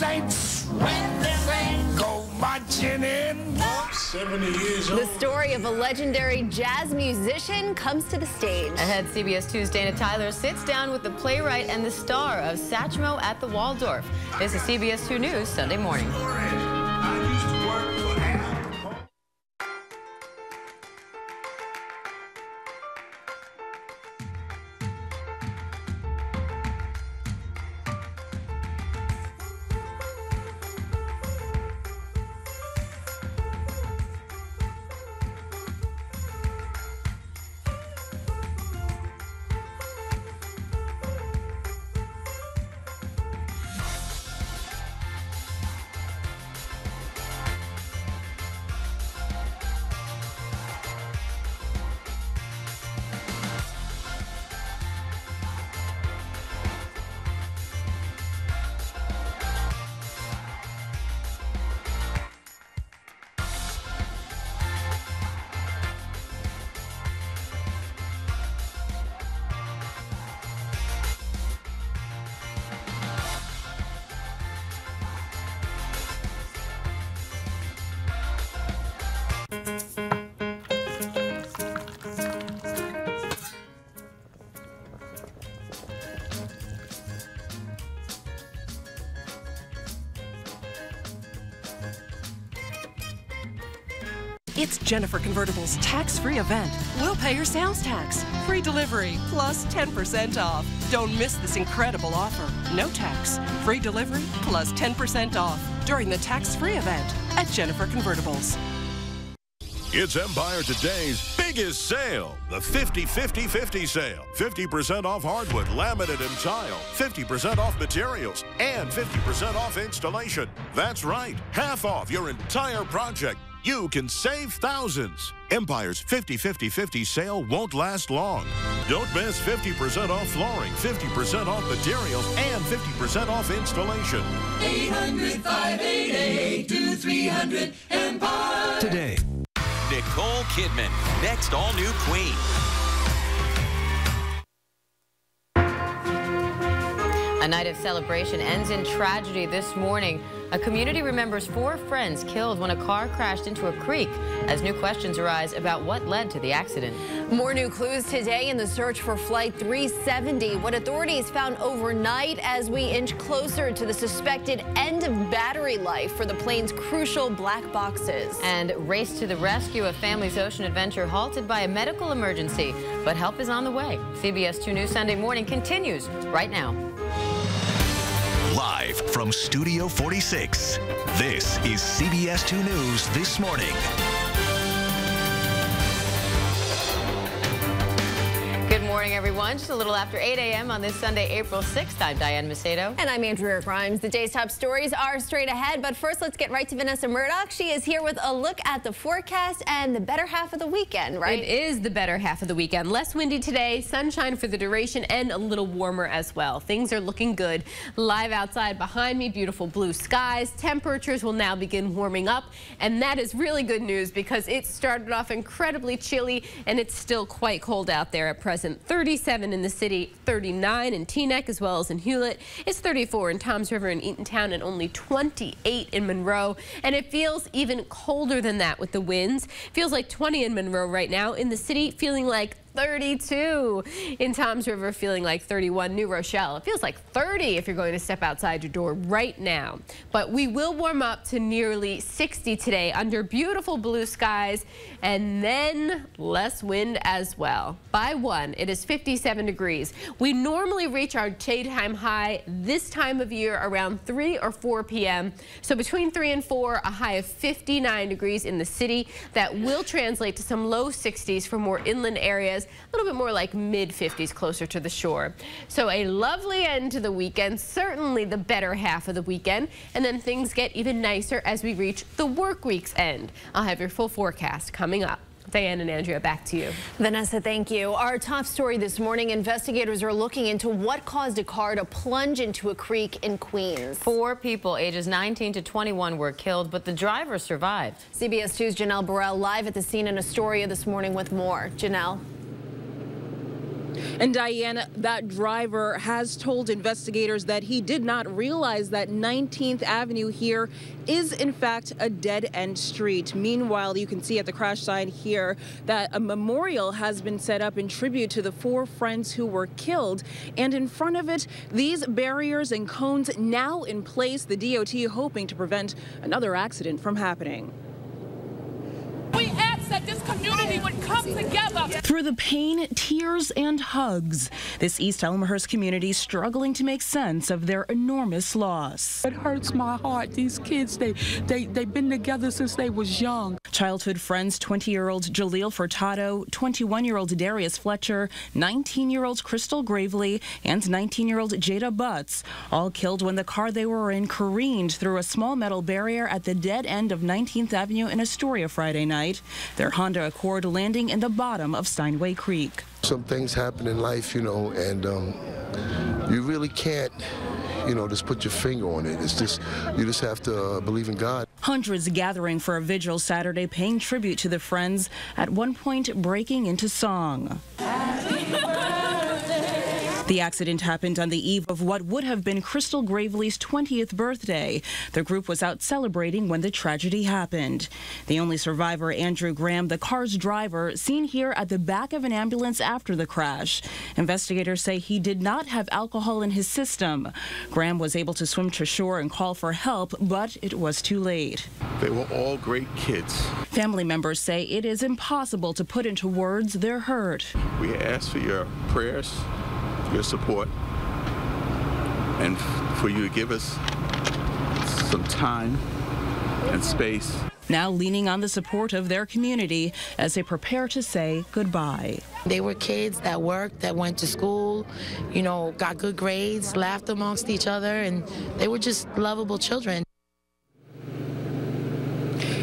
saints go marching in. 70 years old. The story of a legendary jazz musician comes to the stage. Ahead, CBS 2's Dana Tyler sits down with the playwright and the star of Satchmo at the Waldorf. This is CBS 2 News Sunday morning. I used to work for hound. It's Jennifer Convertible's tax-free event. We'll pay your sales tax. Free delivery plus 10% off. Don't miss this incredible offer. No tax. Free delivery plus 10% off during the tax-free event at Jennifer Convertibles. It's Empire Today's biggest sale, the 50-50-50 sale. 50% off hardwood, laminate, and tile. 50% off materials, and 50% off installation. That's right, half off your entire project. You can save thousands. Empire's 50-50-50 sale won't last long. Don't miss 50% off flooring, 50% off materials, and 50% off installation. 800-588-2300 Empire. Today. Nicole Kidman, next all-new Queen. A night of celebration ends in tragedy this morning. A community remembers 4 friends killed when a car crashed into a creek as new questions arise about what led to the accident. More new clues today in the search for Flight 370. What authorities found overnight as we inch closer to the suspected end of battery life for the plane's crucial black boxes. And race to the rescue, a family's ocean adventure halted by a medical emergency. But help is on the way. CBS 2 News Sunday morning continues right now. Live from Studio 46, this is CBS 2 News This Morning. Good morning, everyone. Just a little after 8 a.m. on this Sunday, April 6th. I'm Diane Macedo. And I'm Andrea Grimes. The day's top stories are straight ahead. But first, let's get right to Vanessa Murdock. She is here with a look at the forecast and the better half of the weekend, right? It is the better half of the weekend. Less windy today, sunshine for the duration, and a little warmer as well. Things are looking good. Live outside behind me, beautiful blue skies. Temperatures will now begin warming up. And that is really good news because it started off incredibly chilly, and it's still quite cold out there at present. 37 in the city, 39 in Teaneck as well as in Hewlett. It's 34 in Toms River and Eatontown and only 28 in Monroe. And it feels even colder than that with the winds. Feels like 20 in Monroe right now. In the city, feeling like 32. In Toms River, feeling like 31. New Rochelle, it feels like 30 if you're going to step outside your door right now. But we will warm up to nearly 60 today under beautiful blue skies and then less wind as well. By 1, it is 57 degrees. We normally reach our daytime high this time of year around 3 or 4 p.m. So between 3 and 4, a high of 59 degrees in the city. That will translate to some low 60s for more inland areas. A little bit more like mid-50s closer to the shore. So a lovely end to the weekend, certainly the better half of the weekend, and then things get even nicer as we reach the work week's end. I'll have your full forecast coming up. Diane and Andrea, back to you. Vanessa, thank you. Our top story this morning, investigators are looking into what caused a car to plunge into a creek in Queens. 4 people ages 19 to 21 were killed, but the driver survived. CBS 2's Janelle Burrell live at the scene in Astoria this morning with more. Janelle. And Diane, that driver has told investigators that he did not realize that 19th Avenue here is in fact a dead-end street. Meanwhile, you can see at the crash site here that a memorial has been set up in tribute to the 4 friends who were killed. And in front of it, these barriers and cones now in place, the DOT hoping to prevent another accident from happening. We asked that this community would come together. Through the pain, tears, and hugs, this East Elmhurst community struggling to make sense of their enormous loss. It hurts my heart. These kids, they've been together since they was young. Childhood friends 20-year-old Jaleel Furtado, 21-year-old Darius Fletcher, 19-year-old Crystal Gravely, and 19-year-old Jada Butts, all killed when the car they were in careened through a small metal barrier at the dead end of 19th Avenue in Astoria Friday night. Their Honda Accord landing in the bottom of Steinway Creek. Some things happen in life, you know, and you really can't, you know, just put your finger on it. It's just, you just have to believe in God. Hundreds gathering for a vigil Saturday, paying tribute to the friends, at one point breaking into song. The accident happened on the eve of what would have been Crystal Gravely's 20th birthday. The group was out celebrating when the tragedy happened. The only survivor, Andrew Graham, the car's driver, seen here at the back of an ambulance after the crash. Investigators say he did not have alcohol in his system. Graham was able to swim to shore and call for help, but it was too late. They were all great kids. Family members say it is impossible to put into words their hurt. We ask for your prayers, your support, and for you to give us some time and space. Now leaning on the support of their community as they prepare to say goodbye. They were kids that worked, that went to school, you know, got good grades, laughed amongst each other, and they were just lovable children.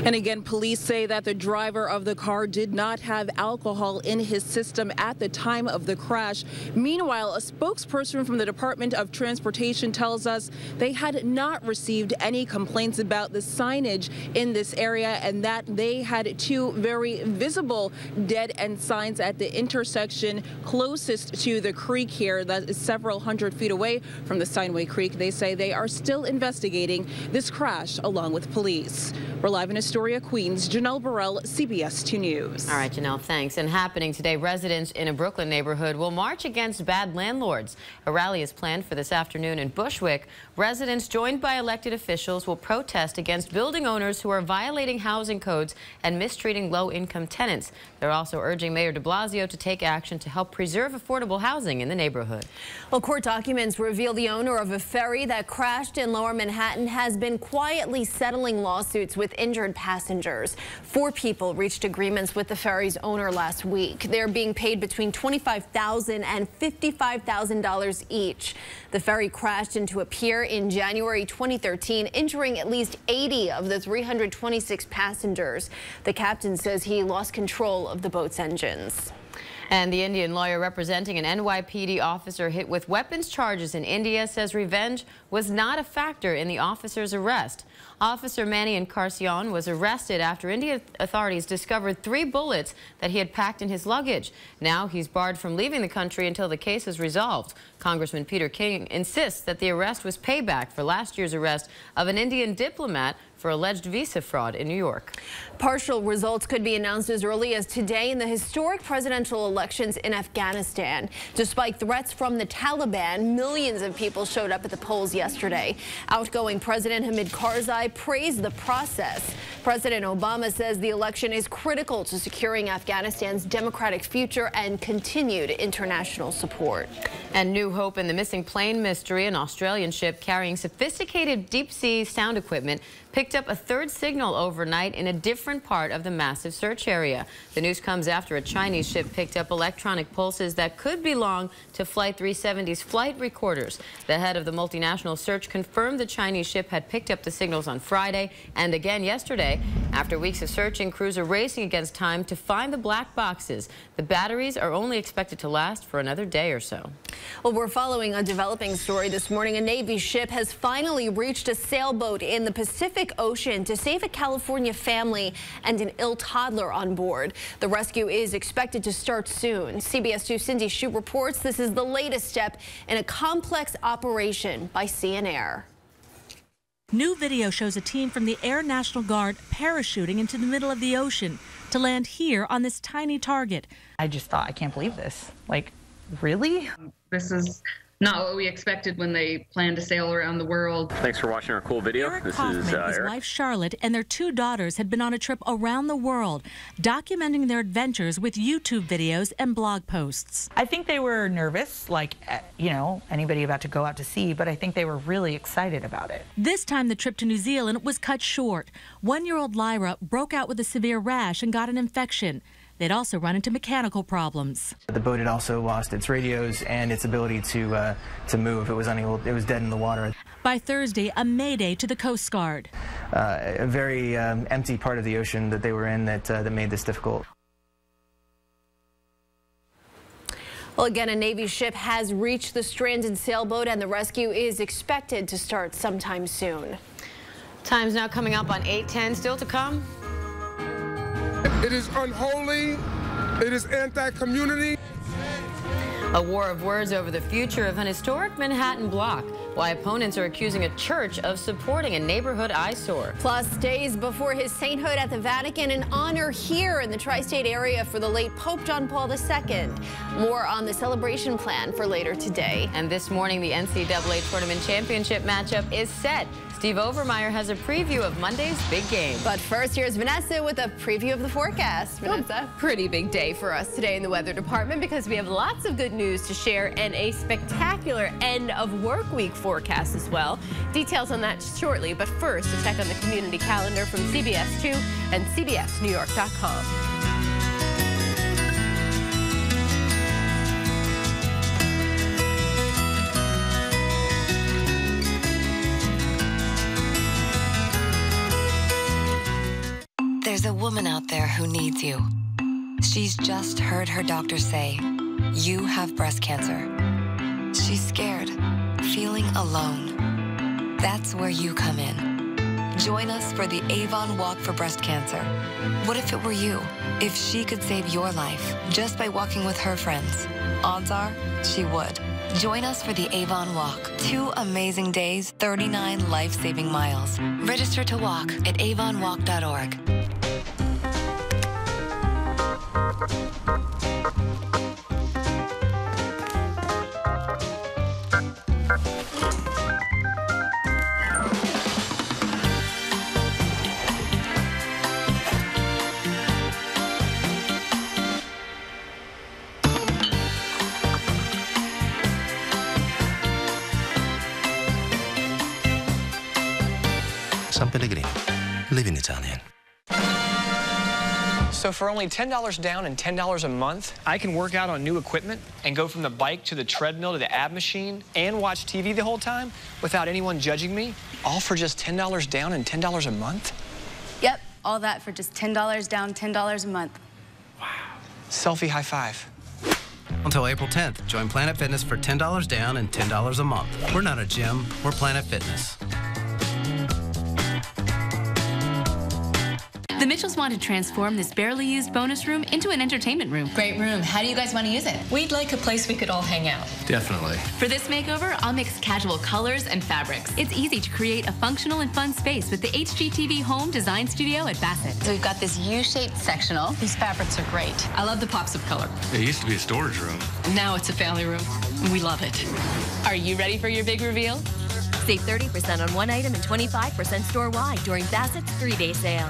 And again, police say that the driver of the car did not have alcohol in his system at the time of the crash. Meanwhile, a spokesperson from the Department of Transportation tells us they had not received any complaints about the signage in this area and that they had 2 very visible dead-end signs at the intersection closest to the creek here that is several hundred feet away from the Steinway Creek. They say they are still investigating this crash along with police. We're live in Astoria, Queens. Janelle Burrell, CBS 2 News. All right, Janelle, thanks. And happening today, residents in a Brooklyn neighborhood will march against bad landlords. A rally is planned for this afternoon in Bushwick. Residents, joined by elected officials, will protest against building owners who are violating housing codes and mistreating low-income tenants. They're also urging Mayor de Blasio to take action to help preserve affordable housing in the neighborhood. Well, court documents reveal the owner of a ferry that crashed in Lower Manhattan has been quietly settling lawsuits with injured passengers. 4 people reached agreements with the ferry's owner last week. They're being paid between $25,000 and $55,000 each. The ferry crashed into a pier in January 2013, injuring at least 80 of the 326 passengers. The captain says he lost control of the boat's engines. And the Indian lawyer representing an NYPD officer hit with weapons charges in India says revenge was not a factor in the officer's arrest. Officer Manny Encarnacion was arrested after Indian authorities discovered 3 bullets that he had packed in his luggage. Now he's barred from leaving the country until the case is resolved. Congressman Peter King insists that the arrest was payback for last year's arrest of an Indian diplomat for alleged visa fraud in New York. Partial results could be announced as early as today in the historic presidential elections in Afghanistan. Despite threats from the Taliban, millions of people showed up at the polls yesterday. Outgoing President Hamid Karzai praised the process. President Obama says the election is critical to securing Afghanistan's democratic future and continued international support. And new hope in the missing plane mystery. An Australian ship carrying sophisticated deep-sea sound equipment picked up a 3rd signal overnight in a different part of the massive search area. The news comes after a Chinese ship picked up electronic pulses that could belong to Flight 370's flight recorders. The head of the multinational search confirmed the Chinese ship had picked up the signals on Friday and again yesterday. After weeks of searching, crews are racing against time to find the black boxes. The batteries are only expected to last for another day or so. Well, we're following a developing story this morning. A Navy ship has finally reached a sailboat in the Pacific Ocean to save a California family and an ill toddler on board. The rescue is expected to start soon. CBS 2's Cindy Hsu reports this is the latest step in a complex operation by Sea and Air. New video shows a team from the Air National Guard parachuting into the middle of the ocean to land here on this tiny target. I just thought, I can't believe this. Like, really? This is not what we expected when they planned to sail around the world. Thanks for watching our cool video. Eric This Kaufman, is his Eric. wife Charlotte, and their 2 daughters had been on a trip around the world, documenting their adventures with YouTube videos and blog posts. I think they were nervous, like, you know, anybody about to go out to sea, but I think they were really excited about it. This time the trip to New Zealand was cut short. 1-year-old Lyra broke out with a severe rash and got an infection. They'd also run into mechanical problems. The boat had also lost its radios and its ability to move. It was unable. It was dead in the water. By Thursday, a mayday to the Coast Guard. A very empty part of the ocean that they were in that made this difficult. Well, again, a Navy ship has reached the stranded sailboat, and the rescue is expected to start sometime soon. Time's now coming up on 8:10. Still to come. It is unholy. It is anti-community. A war of words over the future of an historic Manhattan block. Why opponents are accusing a church of supporting a neighborhood eyesore. Plus, days before his sainthood at the Vatican, an honor here in the tri-state area for the late Pope John Paul II. More on the celebration plan for later today. And this morning, the NCAA Tournament Championship matchup is set. Steve Overmeyer has a preview of Monday's big game. But first, here's Vanessa with a preview of the forecast. Vanessa? Pretty big day for us today in the weather department because we have lots of good news to share and a spectacular end of work week forecast as well. Details on that shortly, but first, a check on the community calendar from CBS 2 and CBSNewYork.com. There's a woman out there who needs you. She's just heard her doctor say, you have breast cancer. She's scared, feeling alone. That's where you come in. Join us for the Avon Walk for Breast Cancer. What if it were you? If she could save your life just by walking with her friends? Odds are she would. Join us for the Avon Walk. 2 amazing days, 39 life-saving miles. Register to walk at avonwalk.org. San Pellegrino. Live in Italian. So for only $10 down and $10 a month, I can work out on new equipment and go from the bike to the treadmill to the ab machine and watch TV the whole time without anyone judging me, all for just $10 down and $10 a month? Yep, all that for just $10 down, $10 a month. Wow. Selfie high five. Until April 10th, join Planet Fitness for $10 down and $10 a month. We're not a gym, we're Planet Fitness. The Mitchells want to transform this barely used bonus room into an entertainment room. Great room. How do you guys want to use it? We'd like a place we could all hang out. Definitely. For this makeover, I'll mix casual colors and fabrics. It's easy to create a functional and fun space with the HGTV Home Design Studio at Basset. So we've got this U-shaped sectional. These fabrics are great. I love the pops of color. It used to be a storage room. Now it's a family room. We love it. Are you ready for your big reveal? Save 30% on one item and 25% store-wide during Bassett's 3-day sale.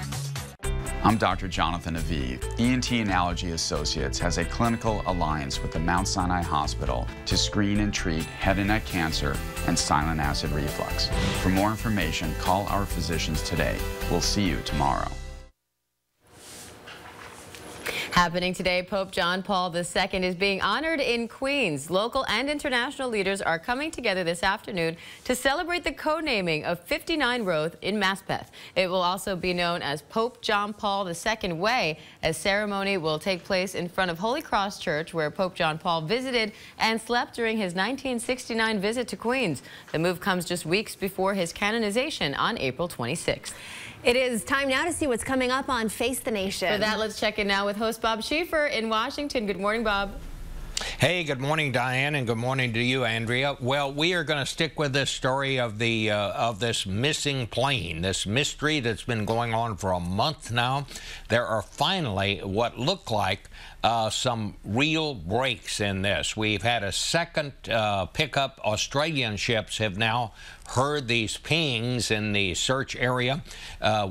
I'm Dr. Jonathan Aviv. ENT and Allergy Associates has a clinical alliance with the Mount Sinai Hospital to screen and treat head and neck cancer and silent acid reflux. For more information, call our physicians today. We'll see you tomorrow. Happening today, Pope John Paul II is being honored in Queens. Local and international leaders are coming together this afternoon to celebrate the co-naming of 59 Road in Maspeth. It will also be known as Pope John Paul II Way, as ceremony will take place in front of Holy Cross Church, where Pope John Paul visited and slept during his 1969 visit to Queens. The move comes just weeks before his canonization on April 26th. It is time now to see what's coming up on Face the Nation. For that, let's check in now with host Bob Schieffer in Washington. Good morning, Bob. Hey, good morning, Diane, and good morning to you, Andrea. Well, we are going to stick with this story of the this missing plane, this mystery that's been going on for a month now. There are finally what look like some real breaks in this. We've had a second pickup. Australian ships have now heard these pings in the search area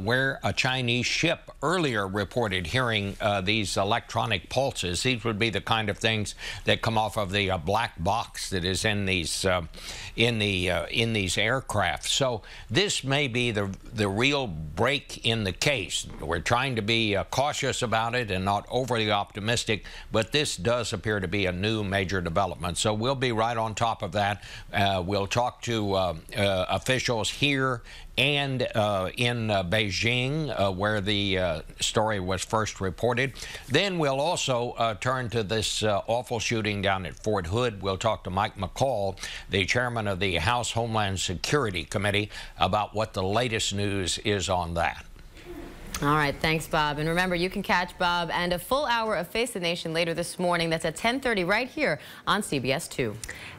where a Chinese ship earlier reported hearing these electronic pulses. These would be the kind of things that come off of the black box that is in these aircraft. So this may be the real break in the case. We're trying to be cautious about it and not overly optimistic, but this does appear to be a new major development. So we'll be right on top of that. We'll talk to officials here and in Beijing, where the story was first reported. Then we'll also turn to this awful shooting down at Fort Hood. We'll talk to Mike McCall, the chairman of the House Homeland Security Committee, about what the latest news is on that. All right, thanks, Bob. And remember, you can catch Bob and a full hour of Face the Nation later this morning. That's at 10:30 right here on CBS 2.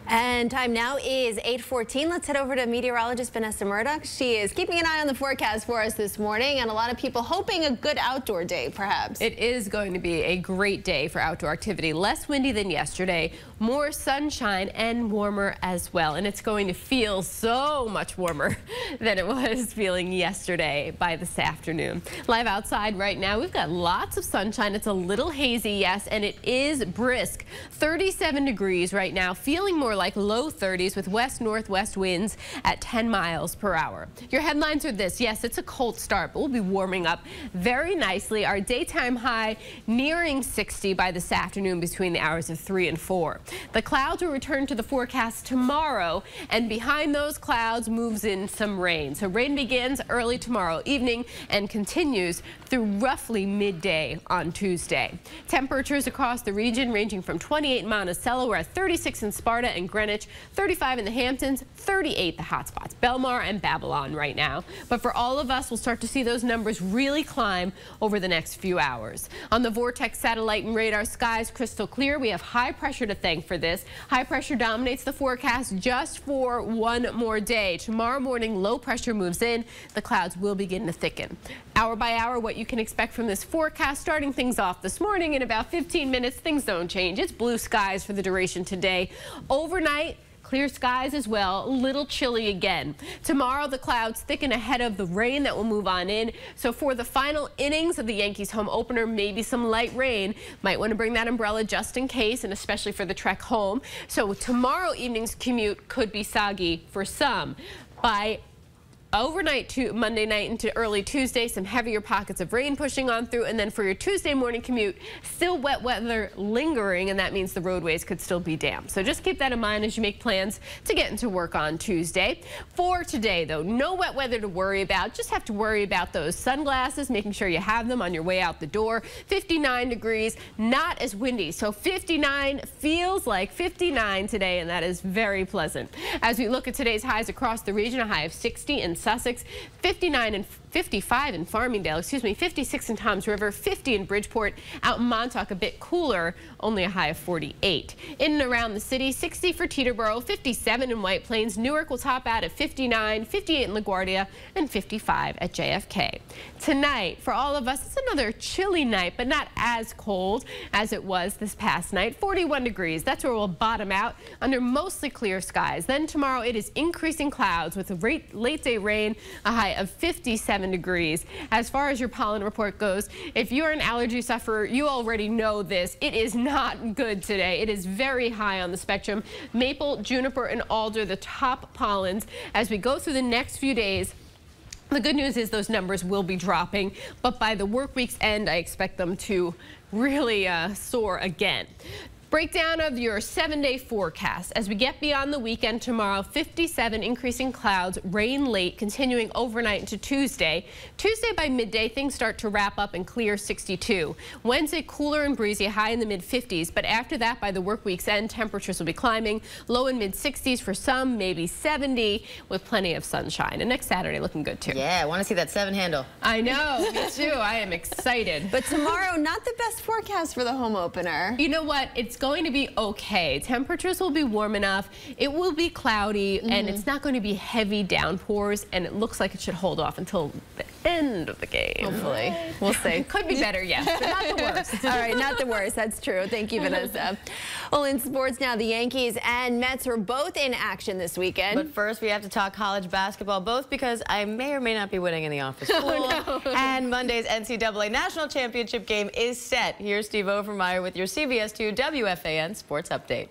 And time now is 8:14. Let's head over to meteorologist Vanessa Murdock. She is keeping an eye on the forecast for us this morning, and a lot of people hoping a good outdoor day, perhaps. It is going to be a great day for outdoor activity. Less windy than yesterday, more sunshine and warmer as well. And it's going to feel so much warmer than it was feeling yesterday by this afternoon. Live outside right now, we've got lots of sunshine. It's a little hazy, yes, and it is brisk. 37 degrees right now, feeling more like low 30s with west-northwest winds at 10 miles per hour. Your headlines are this. Yes, it's a cold start, but we'll be warming up very nicely. Our daytime high nearing 60 by this afternoon between the hours of 3 and 4. The clouds will return to the forecast tomorrow, and behind those clouds moves in some rain. So rain begins early tomorrow evening and continues through roughly midday on Tuesday. Temperatures across the region ranging from 28 in Monticello, we're at 36 in Sparta and Greenwich, 35 in the Hamptons, 38 the hotspots, Belmar and Babylon right now. But for all of us, we'll start to see those numbers really climb over the next few hours. On the Vortex satellite and radar, skies crystal clear. We have high pressure to thank for this. High pressure dominates the forecast just for one more day. Tomorrow morning, low pressure moves in. The clouds will begin to thicken. Hour by hour, what you can expect from this forecast, starting things off this morning in about 15 minutes. Things don't change. It's blue skies for the duration today. Overnight, clear skies as well, a little chilly again. Tomorrow, the clouds thicken ahead of the rain that will move on in. So for the final innings of the Yankees home opener, maybe some light rain. Might want to bring that umbrella just in case, and especially for the trek home. So tomorrow evening's commute could be soggy for some. By overnight to Monday night into early Tuesday, some heavier pockets of rain pushing on through, and then for your Tuesday morning commute, still wet weather lingering, and that means the roadways could still be damp. So just keep that in mind as you make plans to get into work on Tuesday. For today, though, no wet weather to worry about. Just have to worry about those sunglasses, making sure you have them on your way out the door. 59 degrees, not as windy. So 59 feels like 59 today, and that is very pleasant. As we look at today's highs across the region, a high of 60 in Sussex, 59 and 55 in Farmingdale, 56 in Toms River, 50 in Bridgeport. Out in Montauk, a bit cooler, only a high of 48. In and around the city, 60 for Teterboro, 57 in White Plains. Newark will top out at 59, 58 in LaGuardia, and 55 at JFK. Tonight, for all of us, it's another chilly night, but not as cold as it was this past night. 41 degrees, that's where we'll bottom out under mostly clear skies. Then tomorrow, it is increasing clouds with a late day rain, a high of 57 degrees. As far as your pollen report goes, if you're an allergy sufferer, you already know this. It is not good today. It is very high on the spectrum. Maple, juniper, and alder, the top pollens. As we go through the next few days, the good news is those numbers will be dropping, but by the work week's end, I expect them to really soar again. Breakdown of your 7-day forecast. As we get beyond the weekend tomorrow, 57 increasing clouds, rain late, continuing overnight into Tuesday. Tuesday by midday, things start to wrap up and clear, 62. Wednesday, cooler and breezy, high in the mid-50s. But after that, by the work week's end, temperatures will be climbing, low in mid-60s for some, maybe 70, with plenty of sunshine. And next Saturday, looking good too. Yeah, I want to see that 7 handle. I know, me too. I am excited. But tomorrow, not the best forecast for the home opener. You know what? It's going to be okay. Temperatures will be warm enough. It will be cloudy, and it's not going to be heavy downpours, and it looks like it should hold off until the end of the game. Hopefully. We'll see. Could be better, yes, but not the worst. All right, not the worst. That's true. Thank you, Vanessa. Well, in sports now, the Yankees and Mets are both in action this weekend. But first, we have to talk college basketball, both because I may or may not be winning in the office pool. And Monday's NCAA National Championship game is set. Here's Steve Overmeyer with your CBS2 WFAN Sports Update.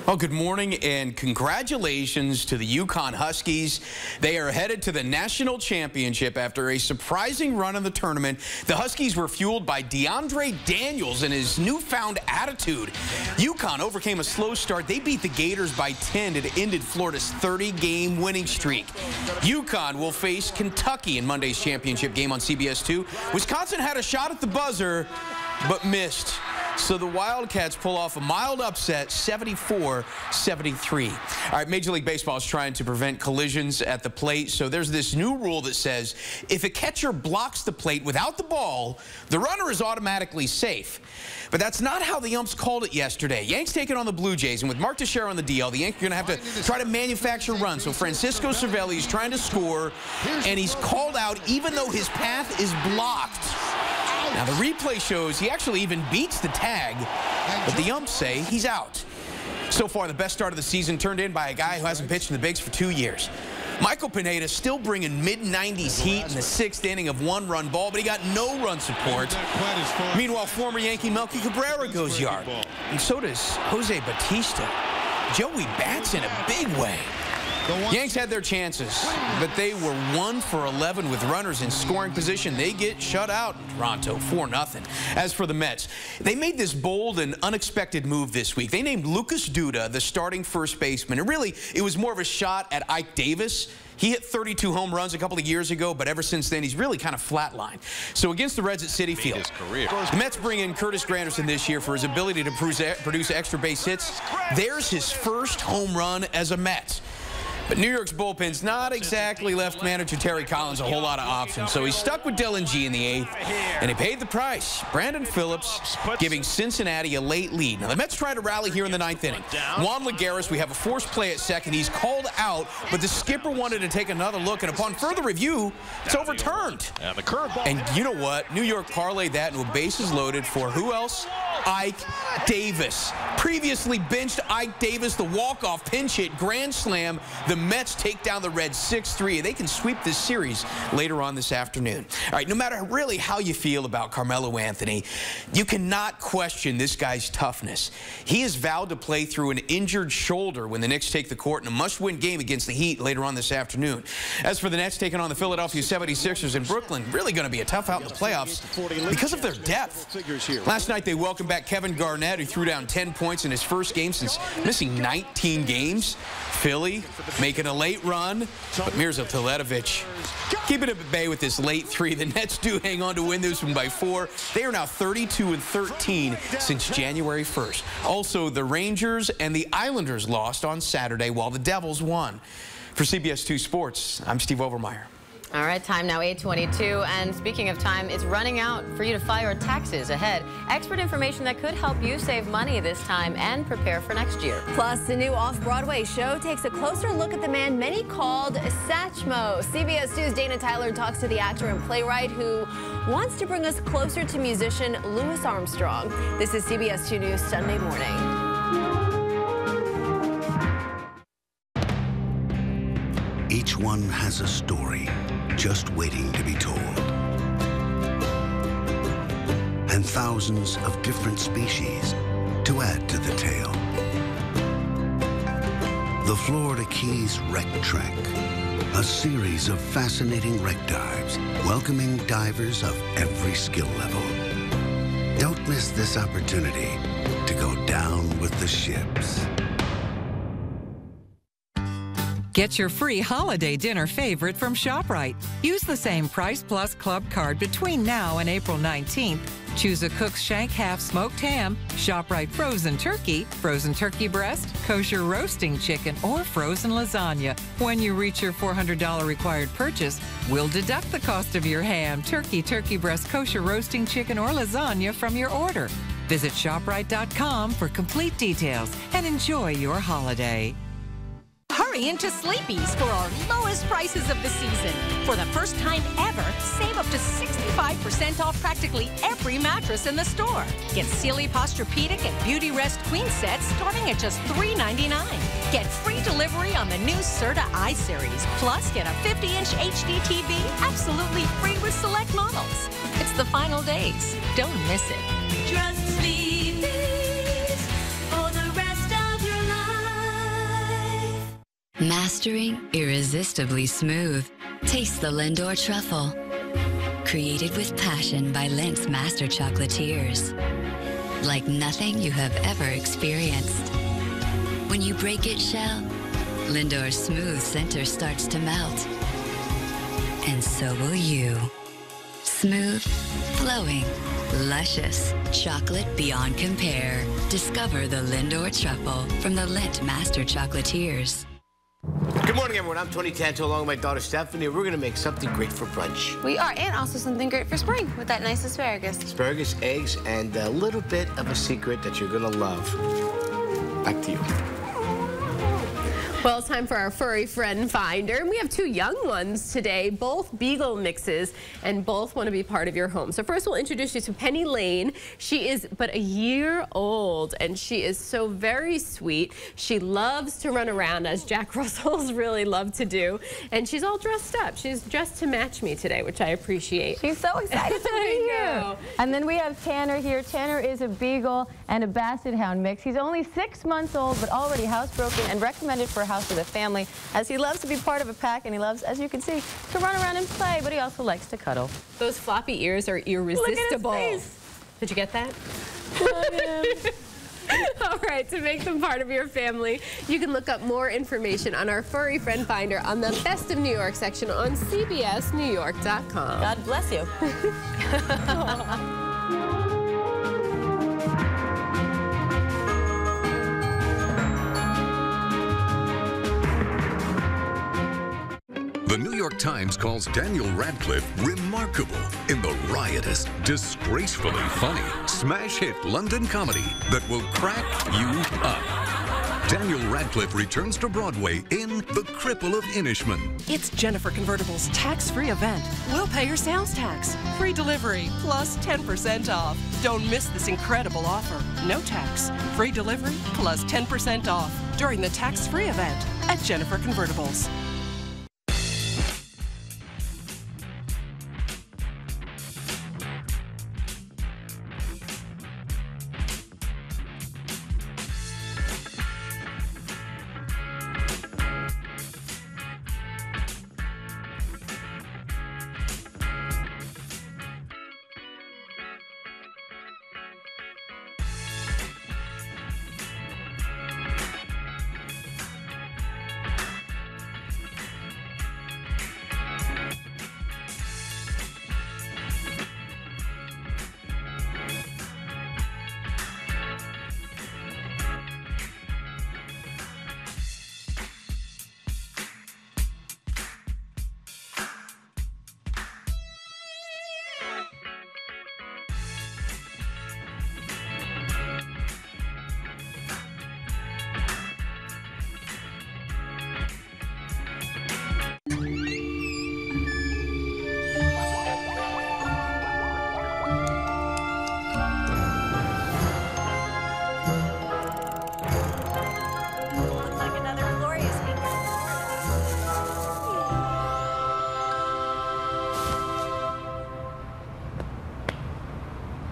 Well, good morning and congratulations to the UConn Huskies. They are headed to the national championship after a surprising run in the tournament. The Huskies were fueled by DeAndre Daniels and his newfound attitude. UConn overcame a slow start. They beat the Gators by 10 and it ended Florida's 30-game winning streak. UConn will face Kentucky in Monday's championship game on CBS2. Wisconsin had a shot at the buzzer, but missed. So the Wildcats pull off a mild upset, 74-73. All right, Major League Baseball is trying to prevent collisions at the plate. So there's this new rule that says if a catcher blocks the plate without the ball, the runner is automatically safe. But that's not how the umps called it yesterday. Yanks taking on the Blue Jays, and with Mark Teixeira on the DL, the Yanks are going to have to try to manufacture runs. So Francisco Cervelli is trying to score, and he's called out even though his path is blocked. Now, the replay shows he actually even beats the tag, but the umps say he's out. So far, the best start of the season turned in by a guy who hasn't pitched in the bigs for 2 years. Michael Pineda still bringing mid-90s heat in the 6th inning of one-run ball, but he got no run support. Meanwhile, former Yankee Melky Cabrera goes yard, and so does Jose Bautista. Joey bats in a big way. Yanks had their chances, but they were 1 for 11 with runners in scoring position. They get shut out in Toronto, 4-0. As for the Mets, they made this bold and unexpected move this week. They named Lucas Duda the starting first baseman. And really, it was more of a shot at Ike Davis. He hit 32 home runs a couple of years ago, but ever since then, he's really kind of flatlined. So against the Reds at Citi Field, the Mets bring in Curtis Granderson this year for his ability to produce extra base hits. There's his first home run as a Met. But New York's bullpen's not exactly left manager Terry Collins a whole lot of options, so he stuck with Dylan G in the 8th, and he paid the price. Brandon Phillips giving Cincinnati a late lead. Now, the Mets try to rally here in the 9th inning. Juan Lagares, we have a forced play at second. He's called out, but the skipper wanted to take another look, and upon further review, it's overturned. And you know what? New York parlayed that into a bases loaded for who else? Ike Davis. Previously benched Ike Davis, the walk-off pinch hit, grand slam. The Mets take down the Reds 6-3. They can sweep this series later on this afternoon. All right, no matter really how you feel about Carmelo Anthony, you cannot question this guy's toughness. He has vowed to play through an injured shoulder when the Knicks take the court in a must-win game against the Heat later on this afternoon. As for the Nets taking on the Philadelphia 76ers in Brooklyn, really going to be a tough out in the playoffs because of their depth. Last night they welcomed back Kevin Garnett, who threw down 10 points in his first game since missing 19 games. Philly making a late run, but Mirza Teletovic keeping it at bay with this late 3. The Nets do hang on to win this one by 4. They are now 32-13 since January 1st. Also, the Rangers and the Islanders lost on Saturday while the Devils won. For CBS 2 Sports, I'm Steve Overmeyer. All right, time now 8:22, and speaking of time, it's running out for you to file your taxes ahead. Expert information that could help you save money this time and prepare for next year. Plus, the new off-Broadway show takes a closer look at the man many called Satchmo. CBS 2's Dana Tyler talks to the actor and playwright who wants to bring us closer to musician Louis Armstrong. This is CBS 2 News Sunday morning. Each one has a story just waiting to be told. And thousands of different species to add to the tale. The Florida Keys Wreck Trek, a series of fascinating wreck dives, welcoming divers of every skill level. Don't miss this opportunity to go down with the ships. Get your free holiday dinner favorite from ShopRite. Use the same Price Plus Club card between now and April 19th. Choose a Cook's Shank half smoked ham, ShopRite frozen turkey breast, kosher roasting chicken, or frozen lasagna. When you reach your $400 required purchase, we'll deduct the cost of your ham, turkey breast, kosher roasting chicken, or lasagna from your order. Visit ShopRite.com for complete details and enjoy your holiday. Hurry into Sleepy's for our lowest prices of the season. For the first time ever, save up to 65% off practically every mattress in the store. Get Sealy Posturepedic and Beauty Rest Queen sets starting at just $3.99. Get free delivery on the new Serta I-Series. Plus, get a 50-inch HD TV absolutely free with select models. It's the final days. Don't miss it. Trust Sleepy's for the rest of your life. Mastering irresistibly smooth. Taste the Lindor truffle. Created with passion by Lindt's master chocolatiers. Like nothing you have ever experienced. When you break its shell, Lindor's smooth center starts to melt. And so will you. Smooth, flowing, luscious, chocolate beyond compare. Discover the Lindor truffle from the Lindt master chocolatiers. Good morning, everyone. I'm Tony Tanto along with my daughter Stephanie. We're going to make something great for brunch. We are, and also something great for spring with that nice asparagus. Asparagus, eggs, and a little bit of a secret that you're going to love. Back to you. Well, it's time for our Furry Friend Finder. And we have two young ones today, both beagle mixes, and both want to be part of your home. So first we'll introduce you to Penny Lane. She is but a year old, and she is so very sweet. She loves to run around, as Jack Russells really love to do. And she's all dressed up. She's dressed to match me today, which I appreciate. She's so excited to be here. And then we have Tanner here. Tanner is a beagle and a basset hound mix. He's only 6 months old, but already housebroken and recommended for house with a family, as he loves to be part of a pack, and he loves, as you can see, to run around and play, but he also likes to cuddle. Those floppy ears are irresistible. Look at his face. Did you get that? All right, to make them part of your family, you can look up more information on our Furry Friend Finder on the Best of New York section on CBSNewYork.com. God bless you. The New York Times calls Daniel Radcliffe remarkable in the riotous, disgracefully funny, smash hit London comedy that will crack you up. Daniel Radcliffe returns to Broadway in The Cripple of Inishman. It's Jennifer Convertible's tax-free event. We'll pay your sales tax. Free delivery, plus 10% off. Don't miss this incredible offer. No tax, free delivery, plus 10% off during the tax-free event at Jennifer Convertibles.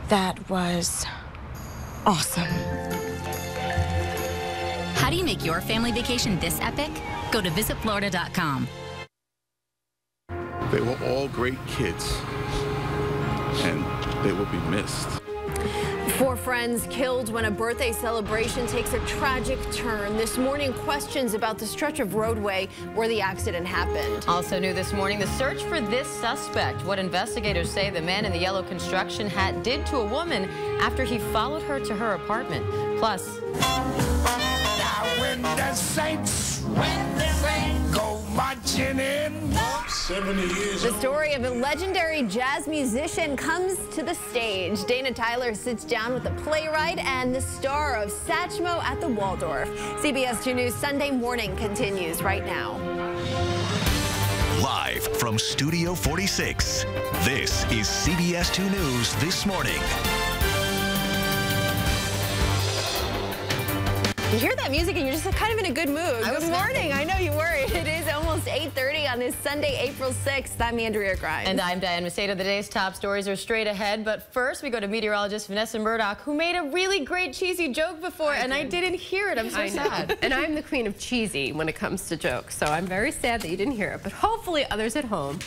That was awesome. How do you make your family vacation this epic? Go to visitflorida.com. They were all great kids, and they will be missed. 4 friends killed when a birthday celebration takes a tragic turn. This morning, questions about the stretch of roadway where the accident happened. Also new this morning, the search for this suspect. What investigators say the man in the yellow construction hat did to a woman after he followed her to her apartment. Plus, when the Saints go marching in. 70 years The story of a legendary jazz musician comes to the stage. Dana Tyler sits down with the playwright and the star of Satchmo at the Waldorf. CBS 2 News Sunday Morning continues right now. Live from Studio 46, this is CBS 2 News This Morning. You hear that music and you're just kind of in a good mood. Good morning. I know you were. It is almost 8:30 on this Sunday, April 6th. I'm Andrea Grimes. And I'm Diane Macedo. Today's top stories are straight ahead. But first, we go to meteorologist Vanessa Murdock, who made a really great cheesy joke before, and I didn't hear it. I'm so sad. And I'm the queen of cheesy when it comes to jokes, so I'm very sad that you didn't hear it. But hopefully others at home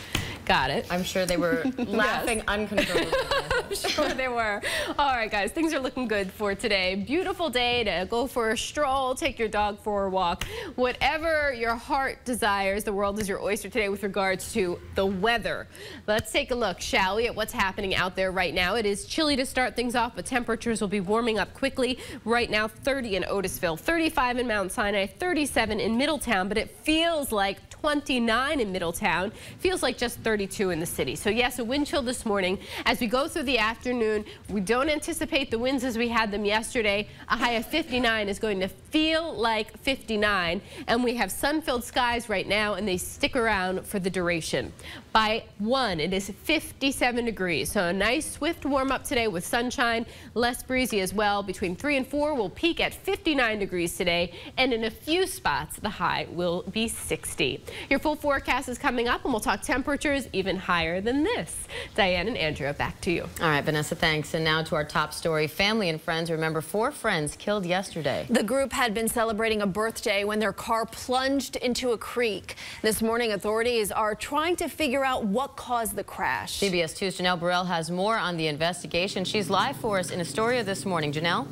got it. I'm sure they were laughing uncontrollably. I'm sure they were. All right, guys, things are looking good for today. Beautiful day to go for a stroll, take your dog for a walk. Whatever your heart desires, the world is your oyster today with regards to the weather. Let's take a look, shall we, at what's happening out there right now. It is chilly to start things off, but temperatures will be warming up quickly. Right now, 30 in Otisville, 35 in Mount Sinai, 37 in Middletown, but it feels like 29 in Middletown. Feels like just 32 in the city. So yes, a wind chill this morning. As we go through the afternoon, we don't anticipate the winds as we had them yesterday. A high of 59 is going to feel like 59. And we have sun-filled skies right now, and they stick around for the duration. By 1, it is 57 degrees. So a nice swift warm up today with sunshine, less breezy as well. Between 3 and 4, we'll peak at 59 degrees today. And in a few spots, the high will be 60. Your full forecast is coming up, and we'll talk temperatures even higher than this. Diane and Andrea, back to you. All right, Vanessa, thanks. And now to our top story. Family and friends remember 4 friends killed yesterday. The group had been celebrating a birthday when their car plunged into a creek. This morning, authorities are trying to figure out what caused the crash. CBS 2's Janelle Burrell has more on the investigation. She's live for us in Astoria this morning. Janelle?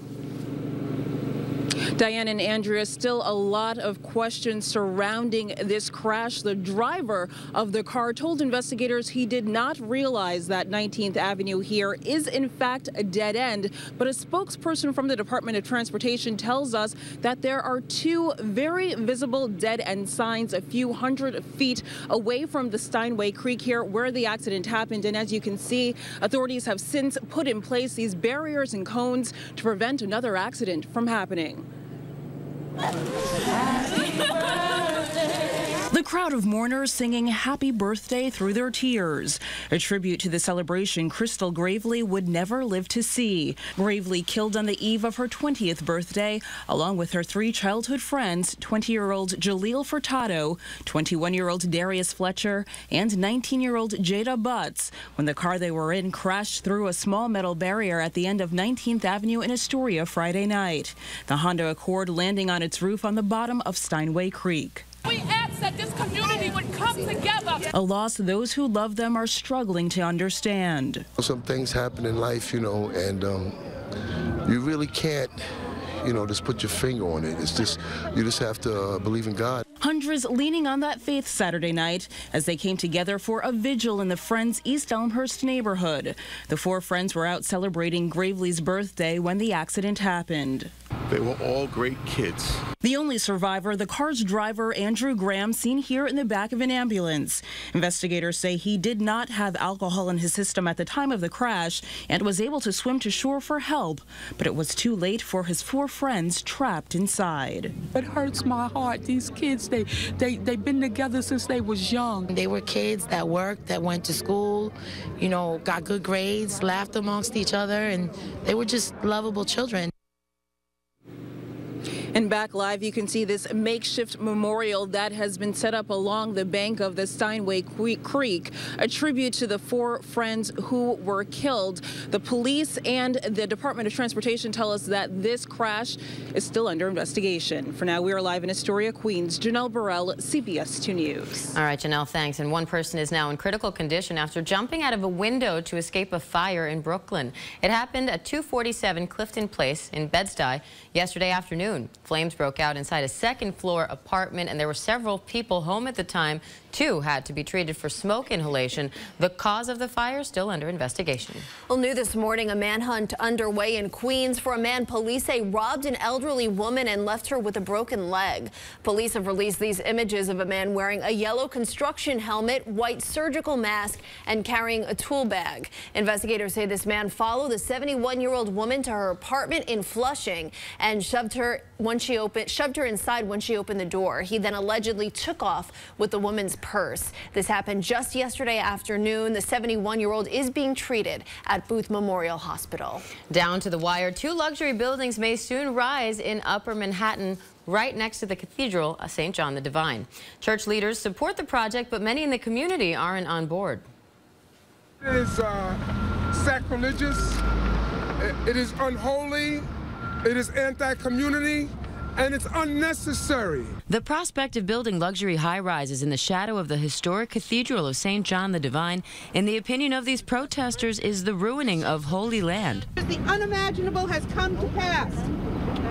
Diane and Andrea, still a lot of questions surrounding this crash. The driver of the car told investigators he did not realize that 19th Avenue here is in fact a dead end. But a spokesperson from the Department of Transportation tells us that there are 2 very visible dead end signs a few hundred feet away from the Steinway Creek here where the accident happened. And as you can see, authorities have since put in place these barriers and cones to prevent another accident from happening. The crowd of mourners singing happy birthday through their tears. A tribute to the celebration Crystal Gravely would never live to see. Gravely killed on the eve of her 20th birthday, along with her 3 childhood friends, 20-year-old Jaleel Furtado, 21-year-old Darius Fletcher, and 19-year-old Jada Butts, when the car they were in crashed through a small metal barrier at the end of 19th Avenue in Astoria Friday night. The Honda Accord landing on its roof on the bottom of Steinway Creek. We asked that this community would come together. A loss those who love them are struggling to understand. Some things happen in life, and you really can't, just put your finger on it. It's just, you just have to believe in God. Hundreds leaning on that faith Saturday night as they came together for a vigil in the Friends East Elmhurst neighborhood. The 4 friends were out celebrating Gravely's birthday when the accident happened. They were all great kids. The only survivor, the car's driver, Andrew Graham, seen here in the back of an ambulance. Investigators say he did not have alcohol in his system at the time of the crash and was able to swim to shore for help, but it was too late for his 4 friends trapped inside. It hurts my heart. These kids, they've been together since they was young. They were kids that worked, that went to school, got good grades, laughed amongst each other, and they were just lovable children. And back live, you can see this makeshift memorial that has been set up along the bank of the Steinway Creek, a tribute to the 4 friends who were killed. The police and the Department of Transportation tell us that this crash is still under investigation. For now, we are live in Astoria, Queens. Janelle Burrell, CBS 2 News. All right, Janelle, thanks. And one person is now in critical condition after jumping out of a window to escape a fire in Brooklyn. It happened at 247 Clifton Place in Bed-Stuy yesterday afternoon. Flames broke out inside a second-floor apartment, and there were several people home at the time. 2 had to be treated for smoke inhalation. The cause of the fire still under investigation. Well, new this morning, a manhunt underway in Queens for a man police say robbed an elderly woman and left her with a broken leg. Police have released these images of a man wearing a yellow construction helmet, white surgical mask, and carrying a tool bag. Investigators say this man followed the 71-year-old woman to her apartment in Flushing and shoved her inside when she opened the door. He then allegedly took off with the woman's purse. This happened just yesterday afternoon. The 71-year-old is being treated at Booth Memorial Hospital. Down to the wire, 2 luxury buildings may soon rise in Upper Manhattan, right next to the Cathedral of St. John the Divine. Church leaders support the project, but many in the community aren't on board. It is sacrilegious, it is unholy, it is anti-community, and it's unnecessary. The prospect of building luxury high-rises in the shadow of the historic Cathedral of St. John the Divine, in the opinion of these protesters, is the ruining of Holy Land. The unimaginable has come to pass.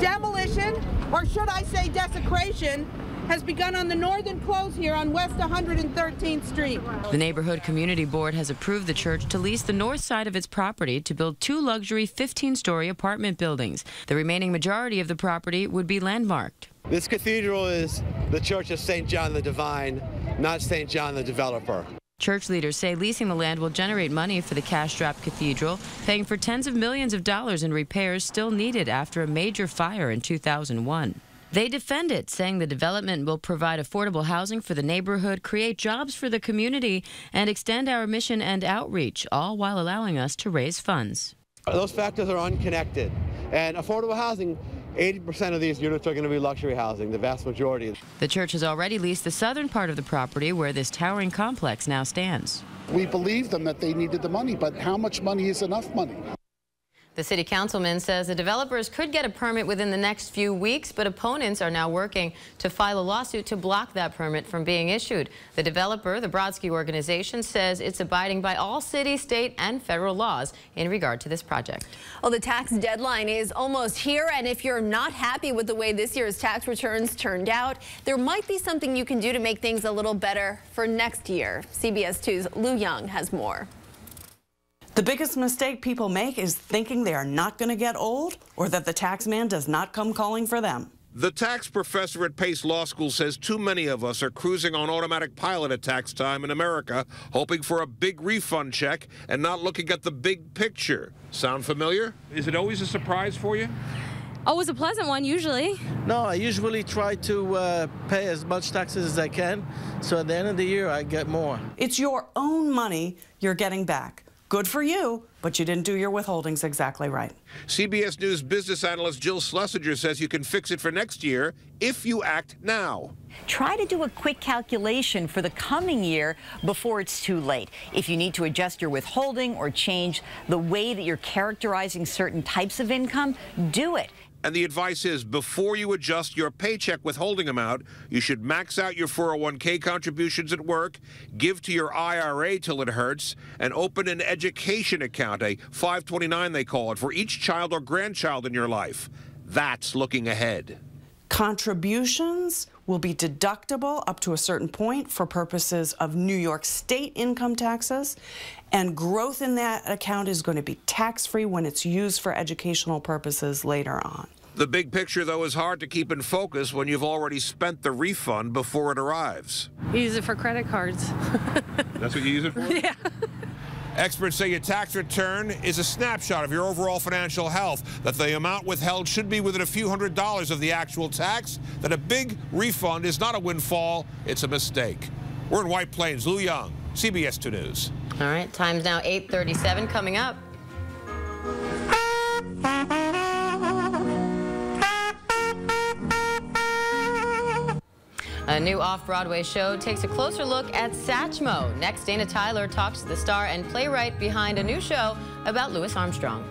Demolition, or should I say desecration, has begun on the northern close here on West 113th Street. The Neighborhood Community Board has approved the church to lease the north side of its property to build 2 luxury 15-story apartment buildings. The remaining majority of the property would be landmarked. This cathedral is the Church of St. John the Divine, not St. John the developer. Church leaders say leasing the land will generate money for the cash-strapped cathedral, paying for tens of millions of dollars in repairs still needed after a major fire in 2001. They defend it, saying the development will provide affordable housing for the neighborhood, create jobs for the community, and extend our mission and outreach, all while allowing us to raise funds. Those factors are unconnected. And affordable housing, 80% of these units are going to be luxury housing, the vast majority. The church has already leased the southern part of the property where this towering complex now stands. We believed them that they needed the money, but how much money is enough money? The city councilman says the developers could get a permit within the next few weeks, but opponents are now working to file a lawsuit to block that permit from being issued. The developer, the Brodsky organization, says it's abiding by all city, state, and federal laws in regard to this project. Well, the tax deadline is almost here, and if you're not happy with the way this year's tax returns turned out, there might be something you can do to make things a little better for next year. CBS 2's Lou Young has more. The biggest mistake people make is thinking they are not going to get old or that the tax man does not come calling for them. The tax professor at Pace Law School says too many of us are cruising on automatic pilot at tax time in America, hoping for a big refund check and not looking at the big picture. Sound familiar? Is it always a surprise for you? Always a pleasant one, usually. No, I usually try to pay as much taxes as I can, so at the end of the year I get more. It's your own money you're getting back. Good for you, but you didn't do your withholdings exactly right. CBS News business analyst Jill Schlesinger says you can fix it for next year if you act now. Try to do a quick calculation for the coming year before it's too late. If you need to adjust your withholding or change the way that you're characterizing certain types of income, do it. And the advice is, before you adjust your paycheck withholding amount, you should max out your 401k contributions at work, give to your IRA till it hurts, and open an education account, a 529 they call it, for each child or grandchild in your life. That's looking ahead. Contributions will be deductible up to a certain point for purposes of New York State income taxes, and growth in that account is going to be tax-free when it's used for educational purposes later on. The big picture, though, is hard to keep in focus when you've already spent the refund before it arrives. Use it for credit cards. That's what you use it for? Yeah. Experts say your tax return is a snapshot of your overall financial health, that the amount withheld should be within a few $100s of the actual tax, that a big refund is not a windfall, it's a mistake. We're in White Plains. Lou Young, CBS 2 News. All right, time's now 8:37. Coming up. A new off-Broadway show takes a closer look at Satchmo. Next, Dana Tyler talks to the star and playwright behind a new show about Louis Armstrong.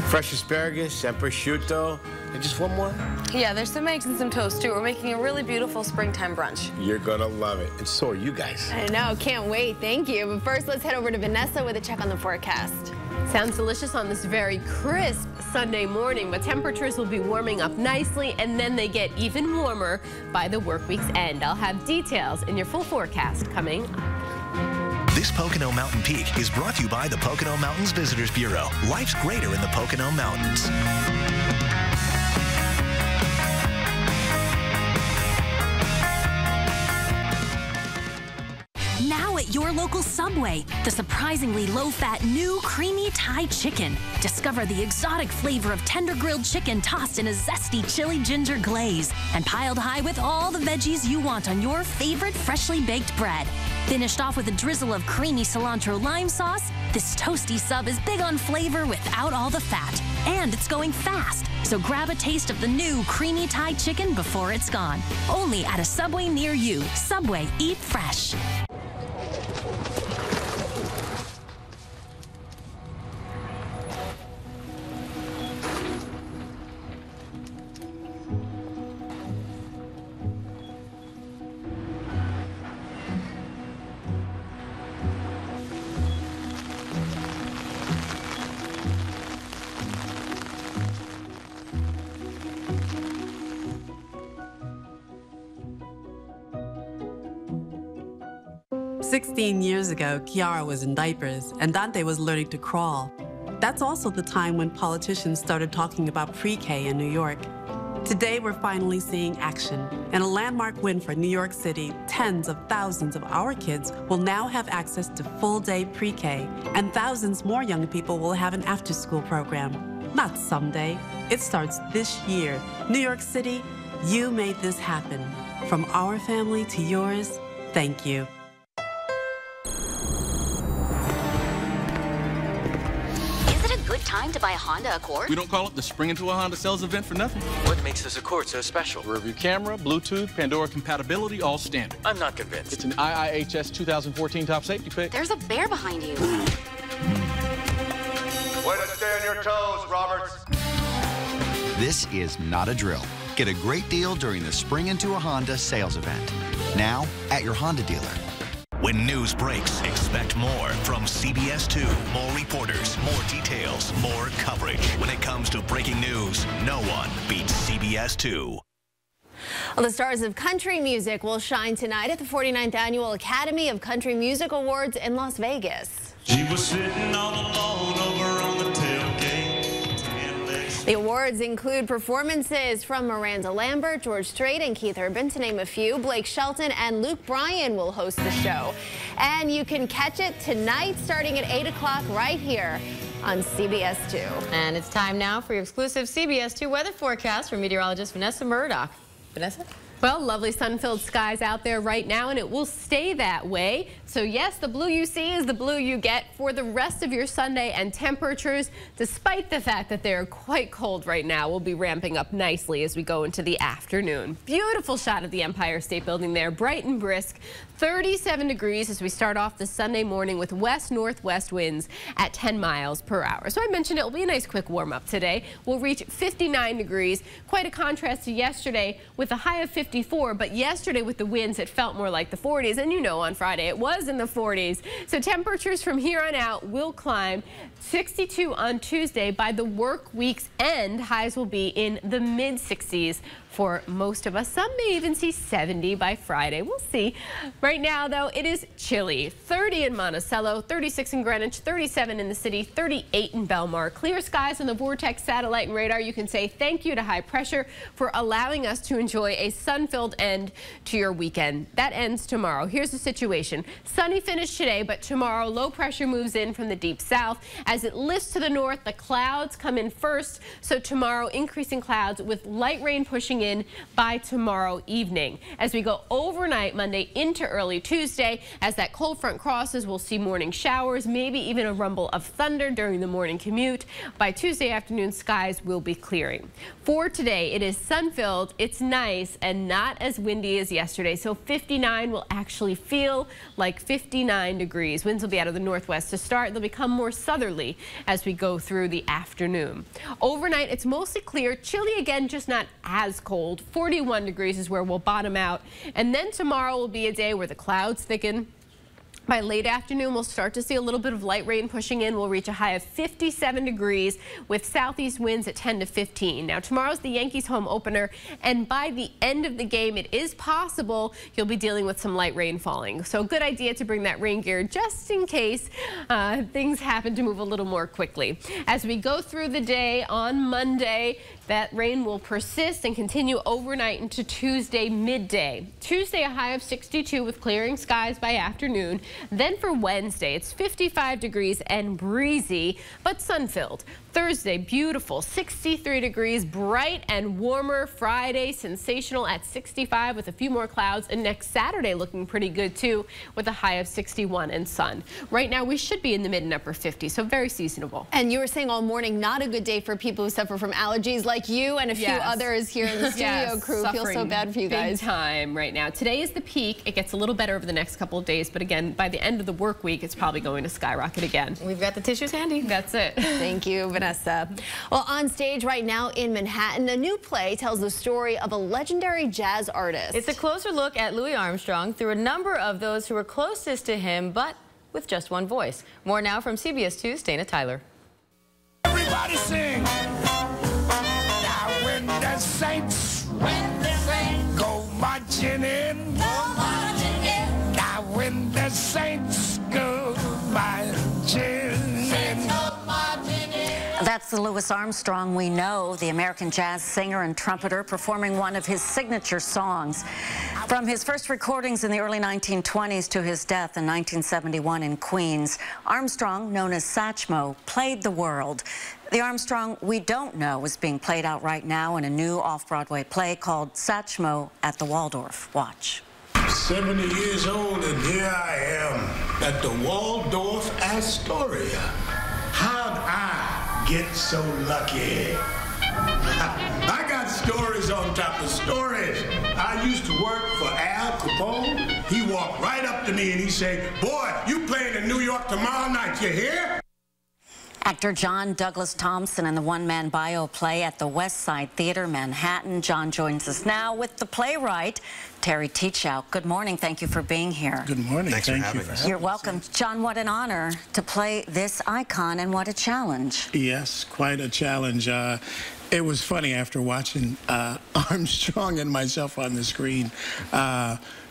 Fresh asparagus and prosciutto. And just one more? Yeah, there's some eggs and some toast, too. We're making a really beautiful springtime brunch. You're gonna love it. And so are you guys. I know. Can't wait. Thank you. But first, let's head over to Vanessa with a check on the forecast. Sounds delicious on this very crisp Sunday morning, but temperatures will be warming up nicely, and then they get even warmer by the work week's end. I'll have details in your full forecast coming up. This Pocono Mountain Peak is brought to you by the Pocono Mountains Visitors Bureau. Life's greater in the Pocono Mountains. Now at your local Subway, the surprisingly low-fat new creamy Thai chicken. Discover the exotic flavor of tender grilled chicken tossed in a zesty chili ginger glaze and piled high with all the veggies you want on your favorite freshly baked bread. Finished off with a drizzle of creamy cilantro lime sauce, this toasty sub is big on flavor without all the fat. And it's going fast, so grab a taste of the new creamy Thai chicken before it's gone. Only at a Subway near you. Subway, eat fresh. Years ago, Kiara was in diapers and Dante was learning to crawl. That's also the time when politicians started talking about pre-K in New York. Today, we're finally seeing action. In a landmark win for New York City, tens of thousands of our kids will now have access to full-day pre-K, and thousands more young people will have an after-school program. Not someday. It starts this year. New York City, you made this happen. From our family to yours, thank you. Time to buy a Honda Accord? We don't call it the Spring Into a Honda sales event for nothing. What makes this Accord so special? Rear-view camera, Bluetooth, Pandora compatibility, all standard. I'm not convinced. It's an IIHS 2014 top safety pick. There's a bear behind you. Way to stay on your toes, Roberts. This is not a drill. Get a great deal during the Spring Into a Honda sales event. Now at your Honda dealer. When news breaks, expect more from CBS 2. More reporters, more details, more coverage. When it comes to breaking news, no one beats CBS 2. Well, the stars of country music will shine tonight at the 49th Annual Academy of Country Music Awards in Las Vegas. She was sitting all alone over on the tailgate. The awards include performances from Miranda Lambert, George Strait, and Keith Urban, to name a few. Blake Shelton and Luke Bryan will host the show. And you can catch it tonight starting at 8 o'clock right here on CBS 2. And it's time now for your exclusive CBS 2 weather forecast from meteorologist Vanessa Murdock. Vanessa? Well, lovely sun-filled skies out there right now, and it will stay that way. So yes, the blue you see is the blue you get for the rest of your Sunday, and temperatures, despite the fact that they're quite cold right now, will be ramping up nicely as we go into the afternoon. Beautiful shot of the Empire State Building there, bright and brisk. 37 degrees as we start off the Sunday morning with west-northwest winds at 10 miles per hour. So I mentioned it will be a nice quick warm-up today. We'll reach 59 degrees, quite a contrast to yesterday with a high of 54, but yesterday with the winds it felt more like the 40s, and you know on Friday it was in the 40s. So temperatures from here on out will climb. 62 on Tuesday. By the work week's end, highs will be in the mid-60s for most of us. Some may even see 70 by Friday. We'll see. Right now, though, it is chilly. 30 in Monticello, 36 in Greenwich, 37 in the city, 38 in Belmar. Clear skies on the Vortex satellite and radar. You can say thank you to high pressure for allowing us to enjoy a sun-filled end to your weekend. That ends tomorrow. Here's the situation. Sunny finish today, but tomorrow low pressure moves in from the deep south. As it lifts to the north, the clouds come in first. So tomorrow, increasing clouds with light rain pushing setting in by tomorrow evening. As we go overnight Monday into early Tuesday, as that cold front crosses, we'll see morning showers, maybe even a rumble of thunder during the morning commute. By Tuesday afternoon, skies will be clearing. For today, it is sun-filled, it's nice, and not as windy as yesterday, so 59 will actually feel like 59 degrees. Winds will be out of the northwest to start. They'll become more southerly as we go through the afternoon. Overnight, it's mostly clear, chilly again, just not as cold. 41 degrees is where we'll bottom out, and then tomorrow will be a day where the clouds thicken. By late afternoon, we'll start to see a little bit of light rain pushing in. We'll reach a high of 57 degrees with southeast winds at 10 to 15. Now, tomorrow's the Yankees home opener, and by the end of the game, it is possible you'll be dealing with some light rain falling. So, good idea to bring that rain gear just in case things happen to move a little more quickly. As we go through the day on Monday, that rain will persist and continue overnight into Tuesday midday. Tuesday, a high of 62 with clearing skies by afternoon. Then for Wednesday, it's 55 degrees and breezy, but sun-filled. Thursday, beautiful, 63 degrees, bright and warmer. Friday, sensational at 65 with a few more clouds. And next Saturday, looking pretty good too, with a high of 61 and sun. Right now, we should be in the mid and upper 50s, so very seasonable. And you were saying all morning, not a good day for people who suffer from allergies like you and a few others here in the studio crew. Feel so bad for you guys. Big time right now. Today is the peak. It gets a little better over the next couple of days, but again, by the end of the work week, it's probably going to skyrocket again. We've got the tissues handy. That's it. Thank you, Vanessa. Well, on stage right now in Manhattan, a new play tells the story of a legendary jazz artist. It's a closer look at Louis Armstrong through a number of those who were closest to him, but with just one voice. More now from CBS 2's Dana Tyler. Everybody sing. Now when the saints go marching in. Now when the saints go marching in. That's the Louis Armstrong we know, the American jazz singer and trumpeter, performing one of his signature songs. From his first recordings in the early 1920s to his death in 1971 in Queens, Armstrong, known as Satchmo, played the world. The Armstrong we don't know is being played out right now in a new off-Broadway play called Satchmo at the Waldorf. Watch. 70 years old, and here I am at the Waldorf Astoria. How'd I get so lucky? I got stories on top of stories. I used to work for Al Capone. He walked right up to me and he said, "Boy, you playing in New York tomorrow night, you hear?" Actor John Douglas Thompson in the one-man bio play at the West Side Theater, Manhattan. John joins us now with the playwright, Terry Teachout. Good morning. Thank you for being here. Good morning. Thanks for having us. You're welcome. John, what an honor to play this icon, and what a challenge. Yes, quite a challenge. It was funny after watching Armstrong and myself on the screen.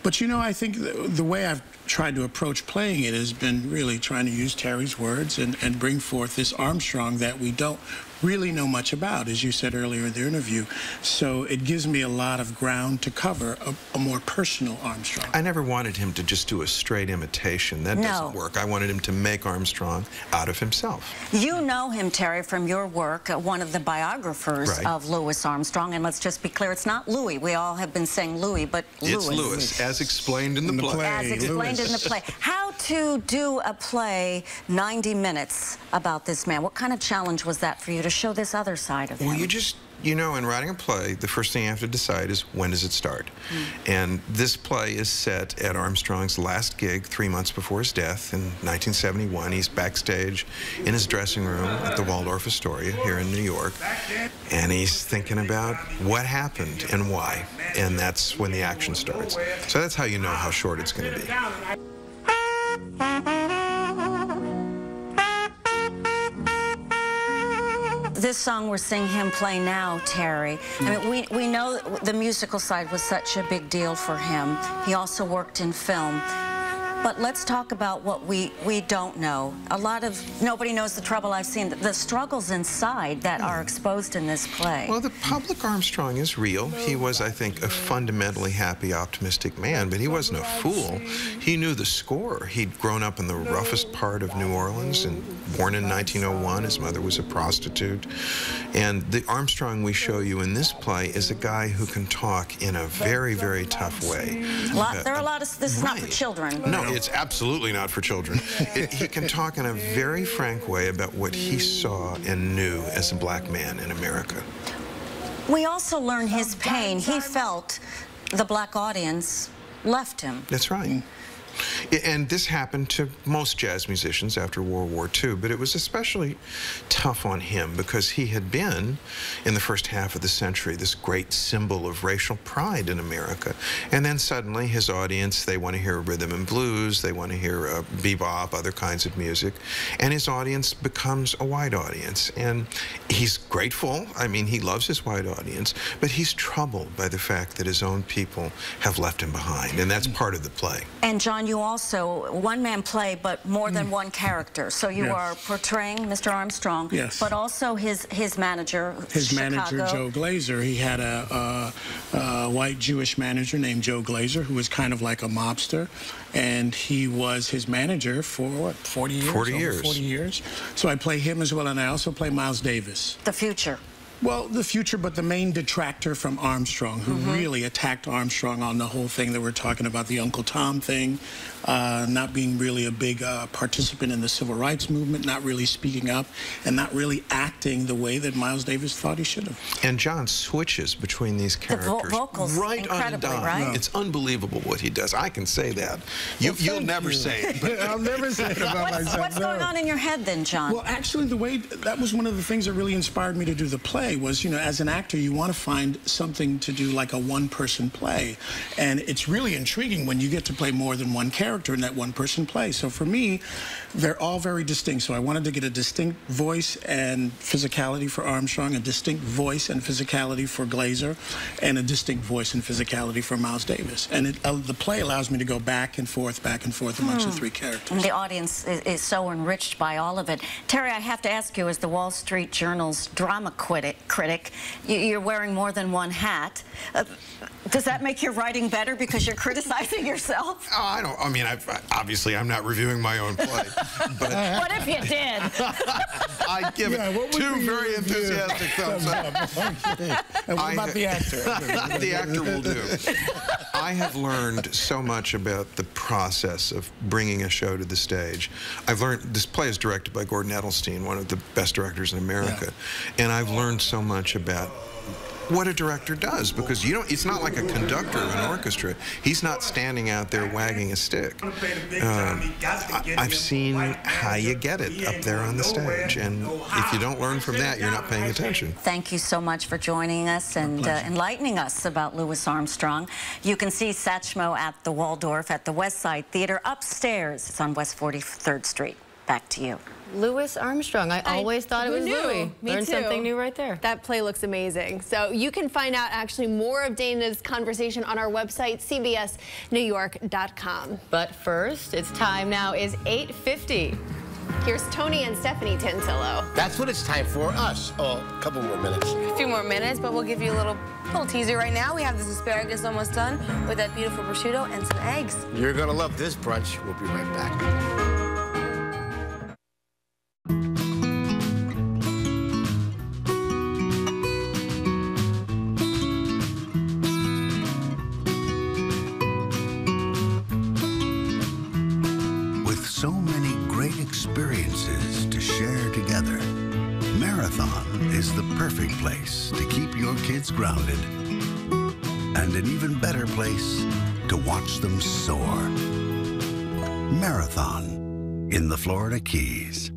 But, you know, I think the way I've tried to approach playing it has been really trying to use Terry's words and bring forth this Armstrong that we don't really know much about, as you said earlier in the interview. So it gives me a lot of ground to cover a more personal Armstrong. I never wanted him to just do a straight imitation. That doesn't work. I wanted him to make Armstrong out of himself. You know him, Terry, from your work, one of the biographers of Louis Armstrong. And let's just be clear, it's not Louis. We all have been saying Louis, but Louis. It's Louis, as explained in the play. As explained in the play. How to do a play 90 minutes about this man? What kind of challenge was that for you to show this other side of him? Well, you know, in writing a play, the first thing you have to decide is when does it start? And this play is set at Armstrong's last gig 3 months before his death in 1971. He's backstage in his dressing room at the Waldorf Astoria here in New York, and he's thinking about what happened and why, and that's when the action starts. So that's how you know how short it's going to be. This song we're seeing him play now, Terry, I mean, we know the musical side was such a big deal for him. He also worked in film. But let's talk about what we don't know. Nobody knows the trouble I've seen, the struggles inside that are exposed in this play. Well, the public Armstrong is real. He was, I think, a fundamentally happy, optimistic man, but he wasn't a fool. He knew the score. He'd grown up in the roughest part of New Orleans and born in 1901. His mother was a prostitute. And the Armstrong we show you in this play is a guy who can talk in a very, very tough way. There are a lot of, this is not for children. No, it's absolutely not for children. He can talk in a very frank way about what he saw and knew as a black man in America. We also learn his pain. He felt the black audience left him. That's right. And this happened to most jazz musicians after World War II, but it was especially tough on him because he had been, in the first half of the century, this great symbol of racial pride in America. And then suddenly his audience, they want to hear rhythm and blues, they want to hear bebop, other kinds of music, and his audience becomes a white audience. And he's grateful, I mean, he loves his white audience, but he's troubled by the fact that his own people have left him behind, and that's part of the play. And John, you also, one-man play, but more than one character. So you are portraying Mr. Armstrong, but also his manager, Joe Glazer. He had a white Jewish manager named Joe Glazer, who was kind of like a mobster, and he was his manager for, what, 40 years? 40 years. 40 years. So I play him as well, and I also play Miles Davis. The future. Well, the future, but the main detractor from Armstrong, who really attacked Armstrong on the whole thing that we're talking about, the Uncle Tom thing, not being really a big participant in the civil rights movement, not really speaking up, and not really acting the way that Miles Davis thought he should have. And John switches between these characters. The vocals, right on a dime. Right? It's unbelievable what he does. I can say that. You'll never say it. But I'll never say it about myself. What's going on in your head then, John? Well, actually, the way, that was one of the things that really inspired me to do the play was, you know, as an actor, you want to find something to do like a one-person play. And it's really intriguing when you get to play more than one character in that one-person play. So for me, they're all very distinct. So I wanted to get a distinct voice and physicality for Armstrong, a distinct voice and physicality for Glazer, and a distinct voice and physicality for Miles Davis. And the play allows me to go back and forth amongst the three characters. And the audience is so enriched by all of it. Terry, I have to ask you, as the Wall Street Journal's drama critic, you're wearing more than one hat. Does that make your writing better because you're criticizing yourself? Oh, I mean, obviously, I'm not reviewing my own play. But what if you did? I'd give it two very enthusiastic thumbs up. And what about the actor? The actor will do. I have learned so much about the process of bringing a show to the stage. I've learned, this play is directed by Gordon Edelstein, one of the best directors in America. And I've learned so much about what a director does, because you don't, it's not like a conductor of an orchestra. He's not standing out there wagging a stick. I've seen how you get it up there on the stage, and if you don't learn from that, you're not paying attention. Thank you so much for joining us and enlightening us about Louis Armstrong. You can see Satchmo at the Waldorf at the West Side Theater upstairs. It's on West 43rd Street. Back to you. Louis Armstrong. I always thought it was Louis. Me Learned too. something new right there. That play looks amazing. So you can find out actually more of Dana's conversation on our website, cbsnewyork.com. But first, it's time now is 8:50. Here's Tony and Stephanie Tantillo. That's what it's time for us. Oh, a couple more minutes. A few more minutes, but we'll give you a little teaser right now. We have this asparagus almost done with that beautiful prosciutto and some eggs. You're gonna love this brunch. We'll be right back. So many great experiences to share together, Marathon is the perfect place to keep your kids grounded, and an even better place to watch them soar. Marathon in the Florida Keys.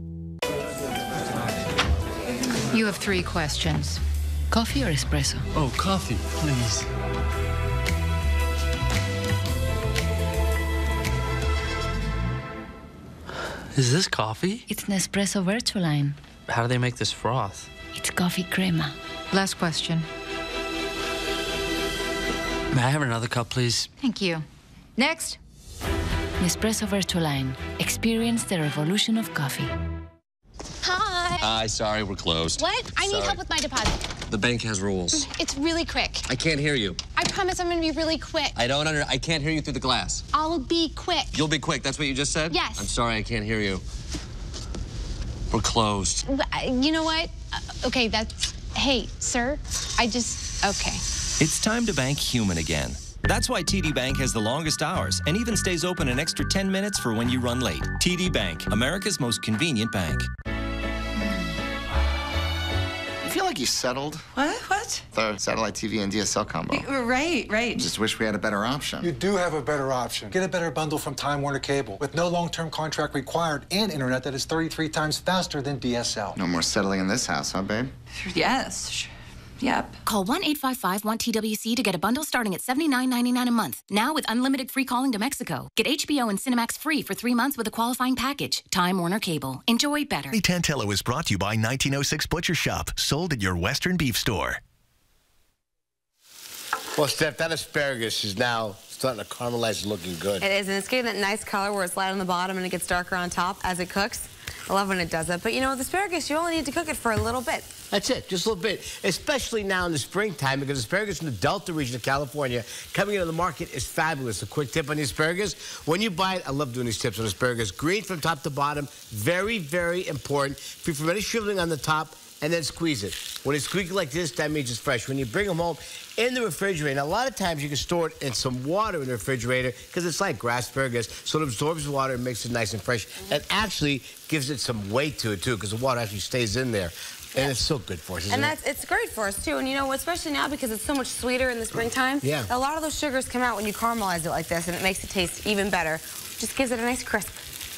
You have 3 questions. Coffee or espresso? Oh, coffee, please. Is this coffee? It's Nespresso Virtualine. How do they make this froth? It's coffee crema. Last question. May I have another cup, please? Thank you. Next. Nespresso Virtualine. Experience the revolution of coffee. Hi. Hi, sorry, we're closed. What? I need help with my deposit. The bank has rules. It's really quick. I can't hear you. I promise I'm going to be really quick. I can't hear you through the glass. I'll be quick. You'll be quick. That's what you just said? Yes. I'm sorry, I can't hear you. We're closed. You know what? Okay, hey, sir, okay. It's time to bank human again. That's why TD Bank has the longest hours and even stays open an extra 10 minutes for when you run late. TD Bank, America's most convenient bank. You feel like you settled? What? The satellite TV and DSL combo. Right. Just wish we had a better option. You do have a better option. Get a better bundle from Time Warner Cable with no long-term contract required and internet that is 33 times faster than DSL. No more settling in this house, huh, babe? Yes. Yep. Call 1-855-1TWC to get a bundle starting at $79.99 a month. Now with unlimited free calling to Mexico. Get HBO and Cinemax free for 3 months with a qualifying package. Time Warner Cable. Enjoy better. Tantello is brought to you by 1906 Butcher Shop, sold at your Western Beef Store. Well, Steph, that asparagus is now starting to caramelize and looking good. It is, and it's getting that nice color where it's light on the bottom and it gets darker on top as it cooks. I love when it does it. But you know, with asparagus, you only need to cook it for a little bit. That's it, just a little bit, especially now in the springtime, because asparagus from the Delta region of California coming into the market is fabulous. A quick tip on the asparagus, when you buy it, I love doing these tips on asparagus, green from top to bottom, very, very important. Free from any shriveling on the top, and then squeeze it. When it's squeaky like this, that means it's fresh. When you bring them home in the refrigerator, now, a lot of times you can store it in some water in the refrigerator because it's like grass asparagus, so it absorbs water and makes it nice and fresh. And actually gives it some weight to it, too, because the water actually stays in there. And it's so good for us, isn't it? It's great for us, too. And, you know, especially now because it's so much sweeter in the springtime, yeah. A lot of those sugars come out when you caramelize it like this, and it makes it taste even better. Just gives it a nice crisp.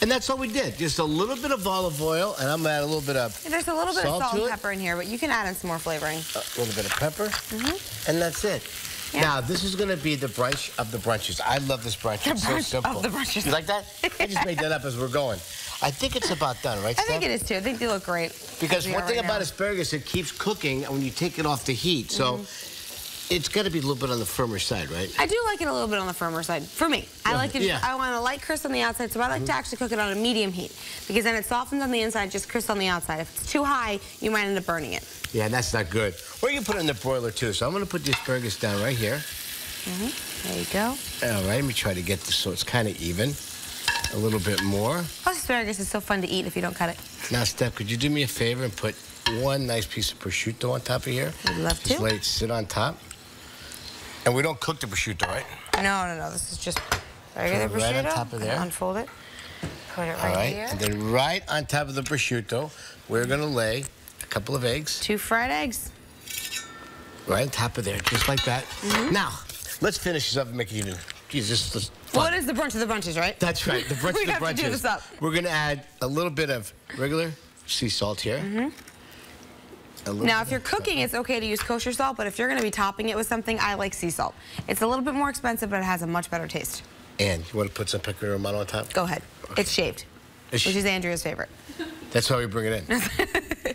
And that's all we did. Just a little bit of olive oil, and I'm going to add a little bit of There's a little bit of salt and to it. pepper in here, but you can add in some more flavoring. A little bit of pepper, and that's it. Yeah. Now, this is going to be the brunch of the brunches. I love this brunch. It's so simple. Of the brunches. You like that? I just made that up as we're going. I think it's about done, right, Steph? I think it is, too. I think they look great. Because one thing about asparagus, it keeps cooking when you take it off the heat. So it's got to be a little bit on the firmer side, right? I do like it a little bit on the firmer side. For me, I like it. I want a light crisp on the outside, so I like to actually cook it on a medium heat because then it softens on the inside, just crisp on the outside. If it's too high, you might end up burning it. Yeah, and that's not good. Or you can put it in the broiler too. So I'm going to put the asparagus down right here. There you go. All right, let me try to get this so it's kind of even. A little bit more. Plus, asparagus is so fun to eat if you don't cut it. Now, Steph, could you do me a favor and put one nice piece of prosciutto on top of here? I'd love to. Just let it sit on top. And we don't cook the prosciutto, right? No. This is just regular prosciutto. Right on top of there. Unfold it. Put it All right, here. and then right on top of the prosciutto, we're going to lay a couple of eggs. 2 fried eggs. Right on top of there, just like that. Now, let's finish this up and make it even. Jesus, well, it is the brunch of the brunches, right? That's right, the brunch of the brunches. We have to do this up. We're going to add a little bit of regular sea salt here. Now, if you're cooking, it's okay to use kosher salt, but if you're going to be topping it with something, I like sea salt. It's a little bit more expensive, but it has a much better taste. And you want to put some pecorino romano on top? Go ahead. Okay. It's shaved, which is Andrea's favorite. That's why we bring it in.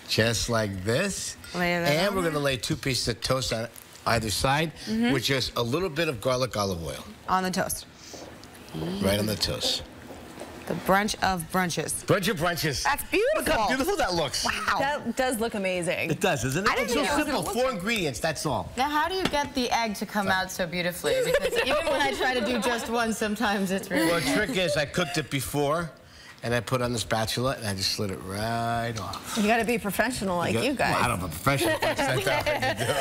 Just like this. And we're going to lay 2 pieces of toast on either side with just a little bit of garlic olive oil. On the toast. Right on the toast. The brunch of brunches. Brunch of brunches. That's beautiful. Look how beautiful that looks. Wow. That does look amazing. It does, isn't it? It's so simple. 4 good. ingredients, that's all. Now, how do you get the egg to come out so beautifully? Because even when I try to do just one, sometimes it's really Well, the trick is I cooked it before, and I put it on the spatula, and I just slid it right off. You got to be professional like you guys. Well, I don't know, professional. That's not what you do.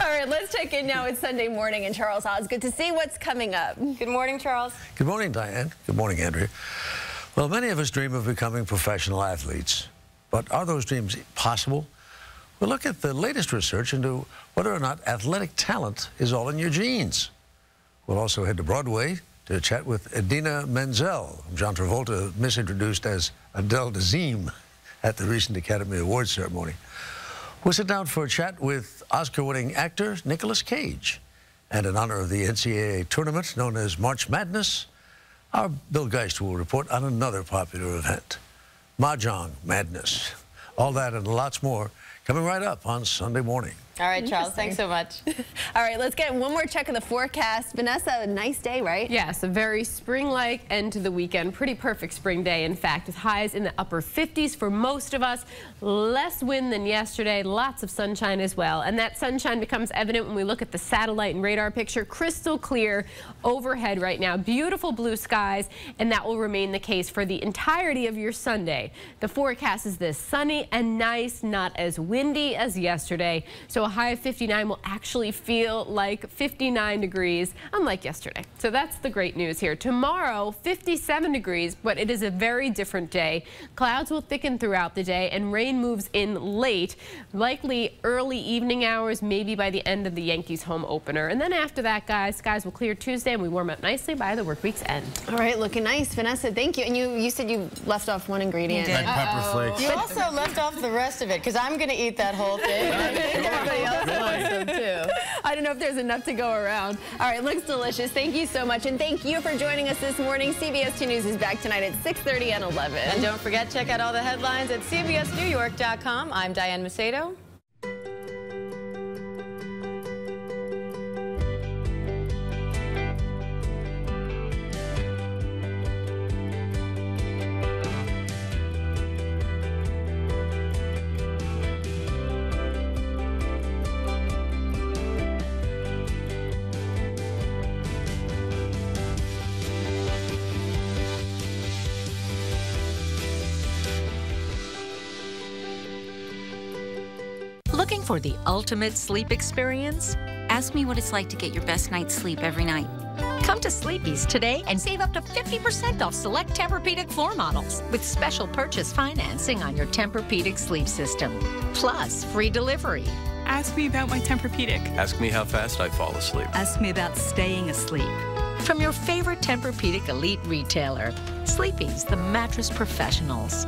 All right, let's check in now. It's Sunday morning, and Charles Oz. Good to see what's coming up. Good morning, Charles. Good morning, Diane. Good morning, Andrea. Well, many of us dream of becoming professional athletes, but are those dreams possible? We'll look at the latest research into whether or not athletic talent is all in your genes. We'll also head to Broadway to chat with Idina Menzel, whom John Travolta misintroduced as Adele Dazeem at the recent Academy Awards ceremony. We'll sit down for a chat with Oscar-winning actor Nicolas Cage. And in honor of the NCAA tournament known as March Madness, our Bill Geist will report on another popular event, Mahjong Madness. All that and lots more coming right up on Sunday morning. All right, Charles, thanks so much. All right, let's get one more check of the forecast. Vanessa, a nice day, right? Yes, a very spring-like end to the weekend. Pretty perfect spring day, in fact, with highs in the upper 50s for most of us. Less wind than yesterday, lots of sunshine as well. And that sunshine becomes evident when we look at the satellite and radar picture. Crystal clear overhead right now. Beautiful blue skies, and that will remain the case for the entirety of your Sunday. The forecast is this: sunny and nice, not as windy as yesterday. So a high of 59 will actually feel like 59 degrees, unlike yesterday. So that's the great news here. Tomorrow, 57 degrees, but it is a very different day. Clouds will thicken throughout the day, and rain moves in late, likely early evening hours, maybe by the end of the Yankees home opener. And then after that, guys, skies will clear Tuesday, and we warm up nicely by the work week's end. All right, looking nice. Vanessa, thank you. And you said you left off one ingredient. You did. Like pepper flakes. You also left off the rest of it, because I'm going to eat that whole thing. Everybody else wants some too. I don't know if there's enough to go around. All right, looks delicious. Thank you so much, and thank you for joining us this morning. CBS 2 News is back tonight at 6:30 and 11. And don't forget, check out all the headlines at CBSNewYork.com. I'm Diane Macedo. Looking for the ultimate sleep experience? Ask me what it's like to get your best night's sleep every night. Come to Sleepy's today and save up to 50% off select Tempur-Pedic floor models with special purchase financing on your Tempur-Pedic sleep system. Plus, free delivery. Ask me about my Tempur-Pedic. Ask me how fast I fall asleep. Ask me about staying asleep. From your favorite Tempur-Pedic elite retailer, Sleepy's, the mattress professionals.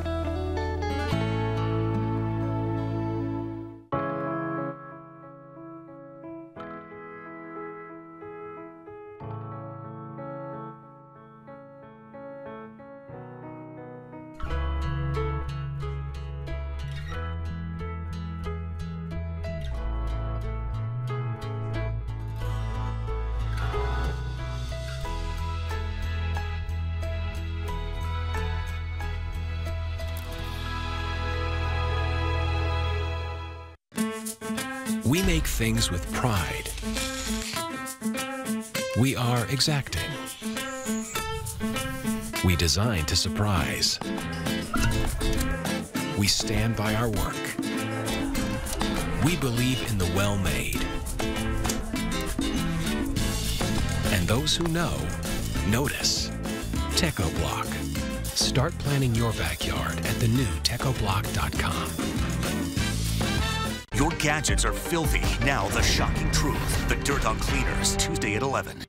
We make things with pride. We are exacting. We design to surprise. We stand by our work. We believe in the well-made. And those who know, notice. TechoBlock. Start planning your backyard at the new techoblock.com. Your gadgets are filthy. Now the shocking truth. The Dirt on Cleaners, Tuesday at 11.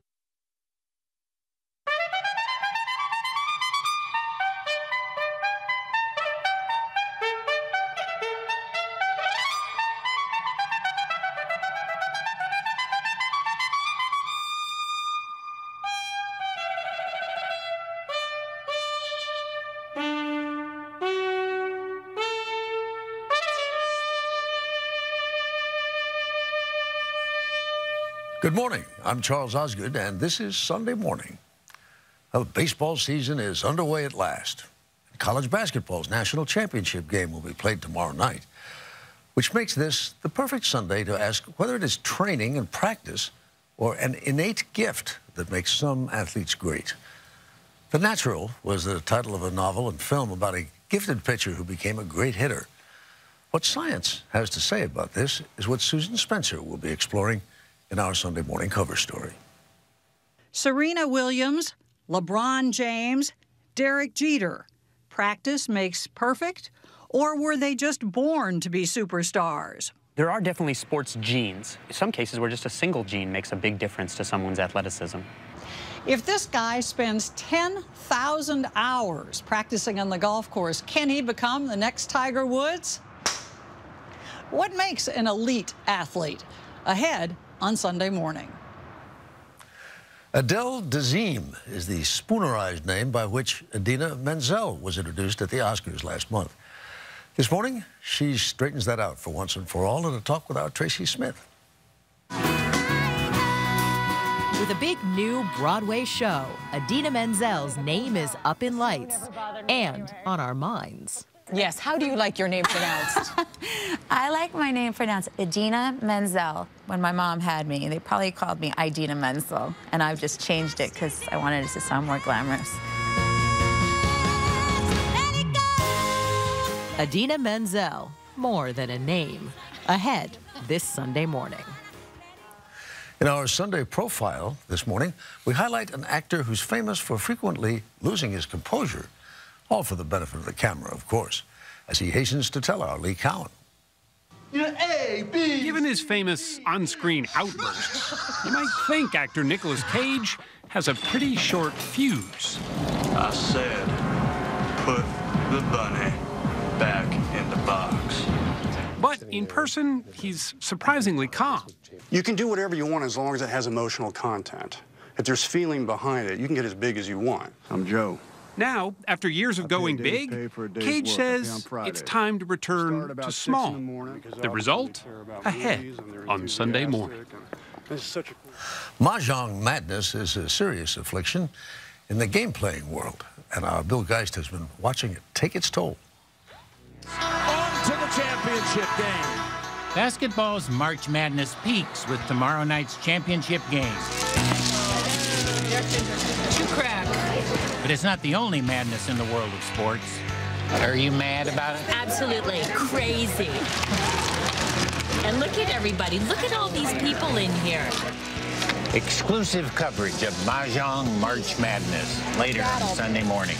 Good morning. I'm Charles Osgood, and this is Sunday morning. The baseball season is underway at last. College basketball's national championship game will be played tomorrow night, which makes this the perfect Sunday to ask whether it is training and practice or an innate gift that makes some athletes great. The Natural was the title of a novel and film about a gifted pitcher who became a great hitter. What science has to say about this is what Susan Spencer will be exploring in our Sunday morning cover story. Serena Williams, LeBron James, Derek Jeter. Practice makes perfect, or were they just born to be superstars? There are definitely sports genes. In some cases where just a single gene makes a big difference to someone's athleticism. If this guy spends 10,000 hours practicing on the golf course, can he become the next Tiger Woods? What makes an elite athlete? Ahead on Sunday morning. Adele Dazeem is the spoonerized name by which Idina Menzel was introduced at the Oscars last month. This morning, she straightens that out for once and for all in a talk with our Tracy Smith. With a big new Broadway show, Idina Menzel's name is up in lights and on our minds. Yes, how do you like your name pronounced? I like my name pronounced Idina Menzel. When my mom had me, they probably called me Idina Menzel, and I've just changed it because I wanted it to sound more glamorous. Idina Menzel, more than a name. Ahead this Sunday morning. In our Sunday profile this morning, we highlight an actor who's famous for frequently losing his composure, all for the benefit of the camera, of course, as he hastens to tell our Lee Cowan. Given his famous on-screen outbursts, you might think actor Nicolas Cage has a pretty short fuse. I said, put the bunny back in the box. But in person, he's surprisingly calm. You can do whatever you want as long as it has emotional content. If there's feeling behind it, you can get as big as you want. I'm Joe. Now, after years of going big, Cage says it's time to return to small. The result? Ahead on Sunday morning. Mahjong madness is a serious affliction in the game-playing world, and our Bill Geist has been watching it take its toll. On to the championship game. Basketball's March Madness peaks with tomorrow night's championship game. You crack. But it's not the only madness in the world of sports. Are you mad about it? Absolutely crazy. And look at everybody. Look at all these people in here. Exclusive coverage of Mahjong March Madness later on Sunday morning.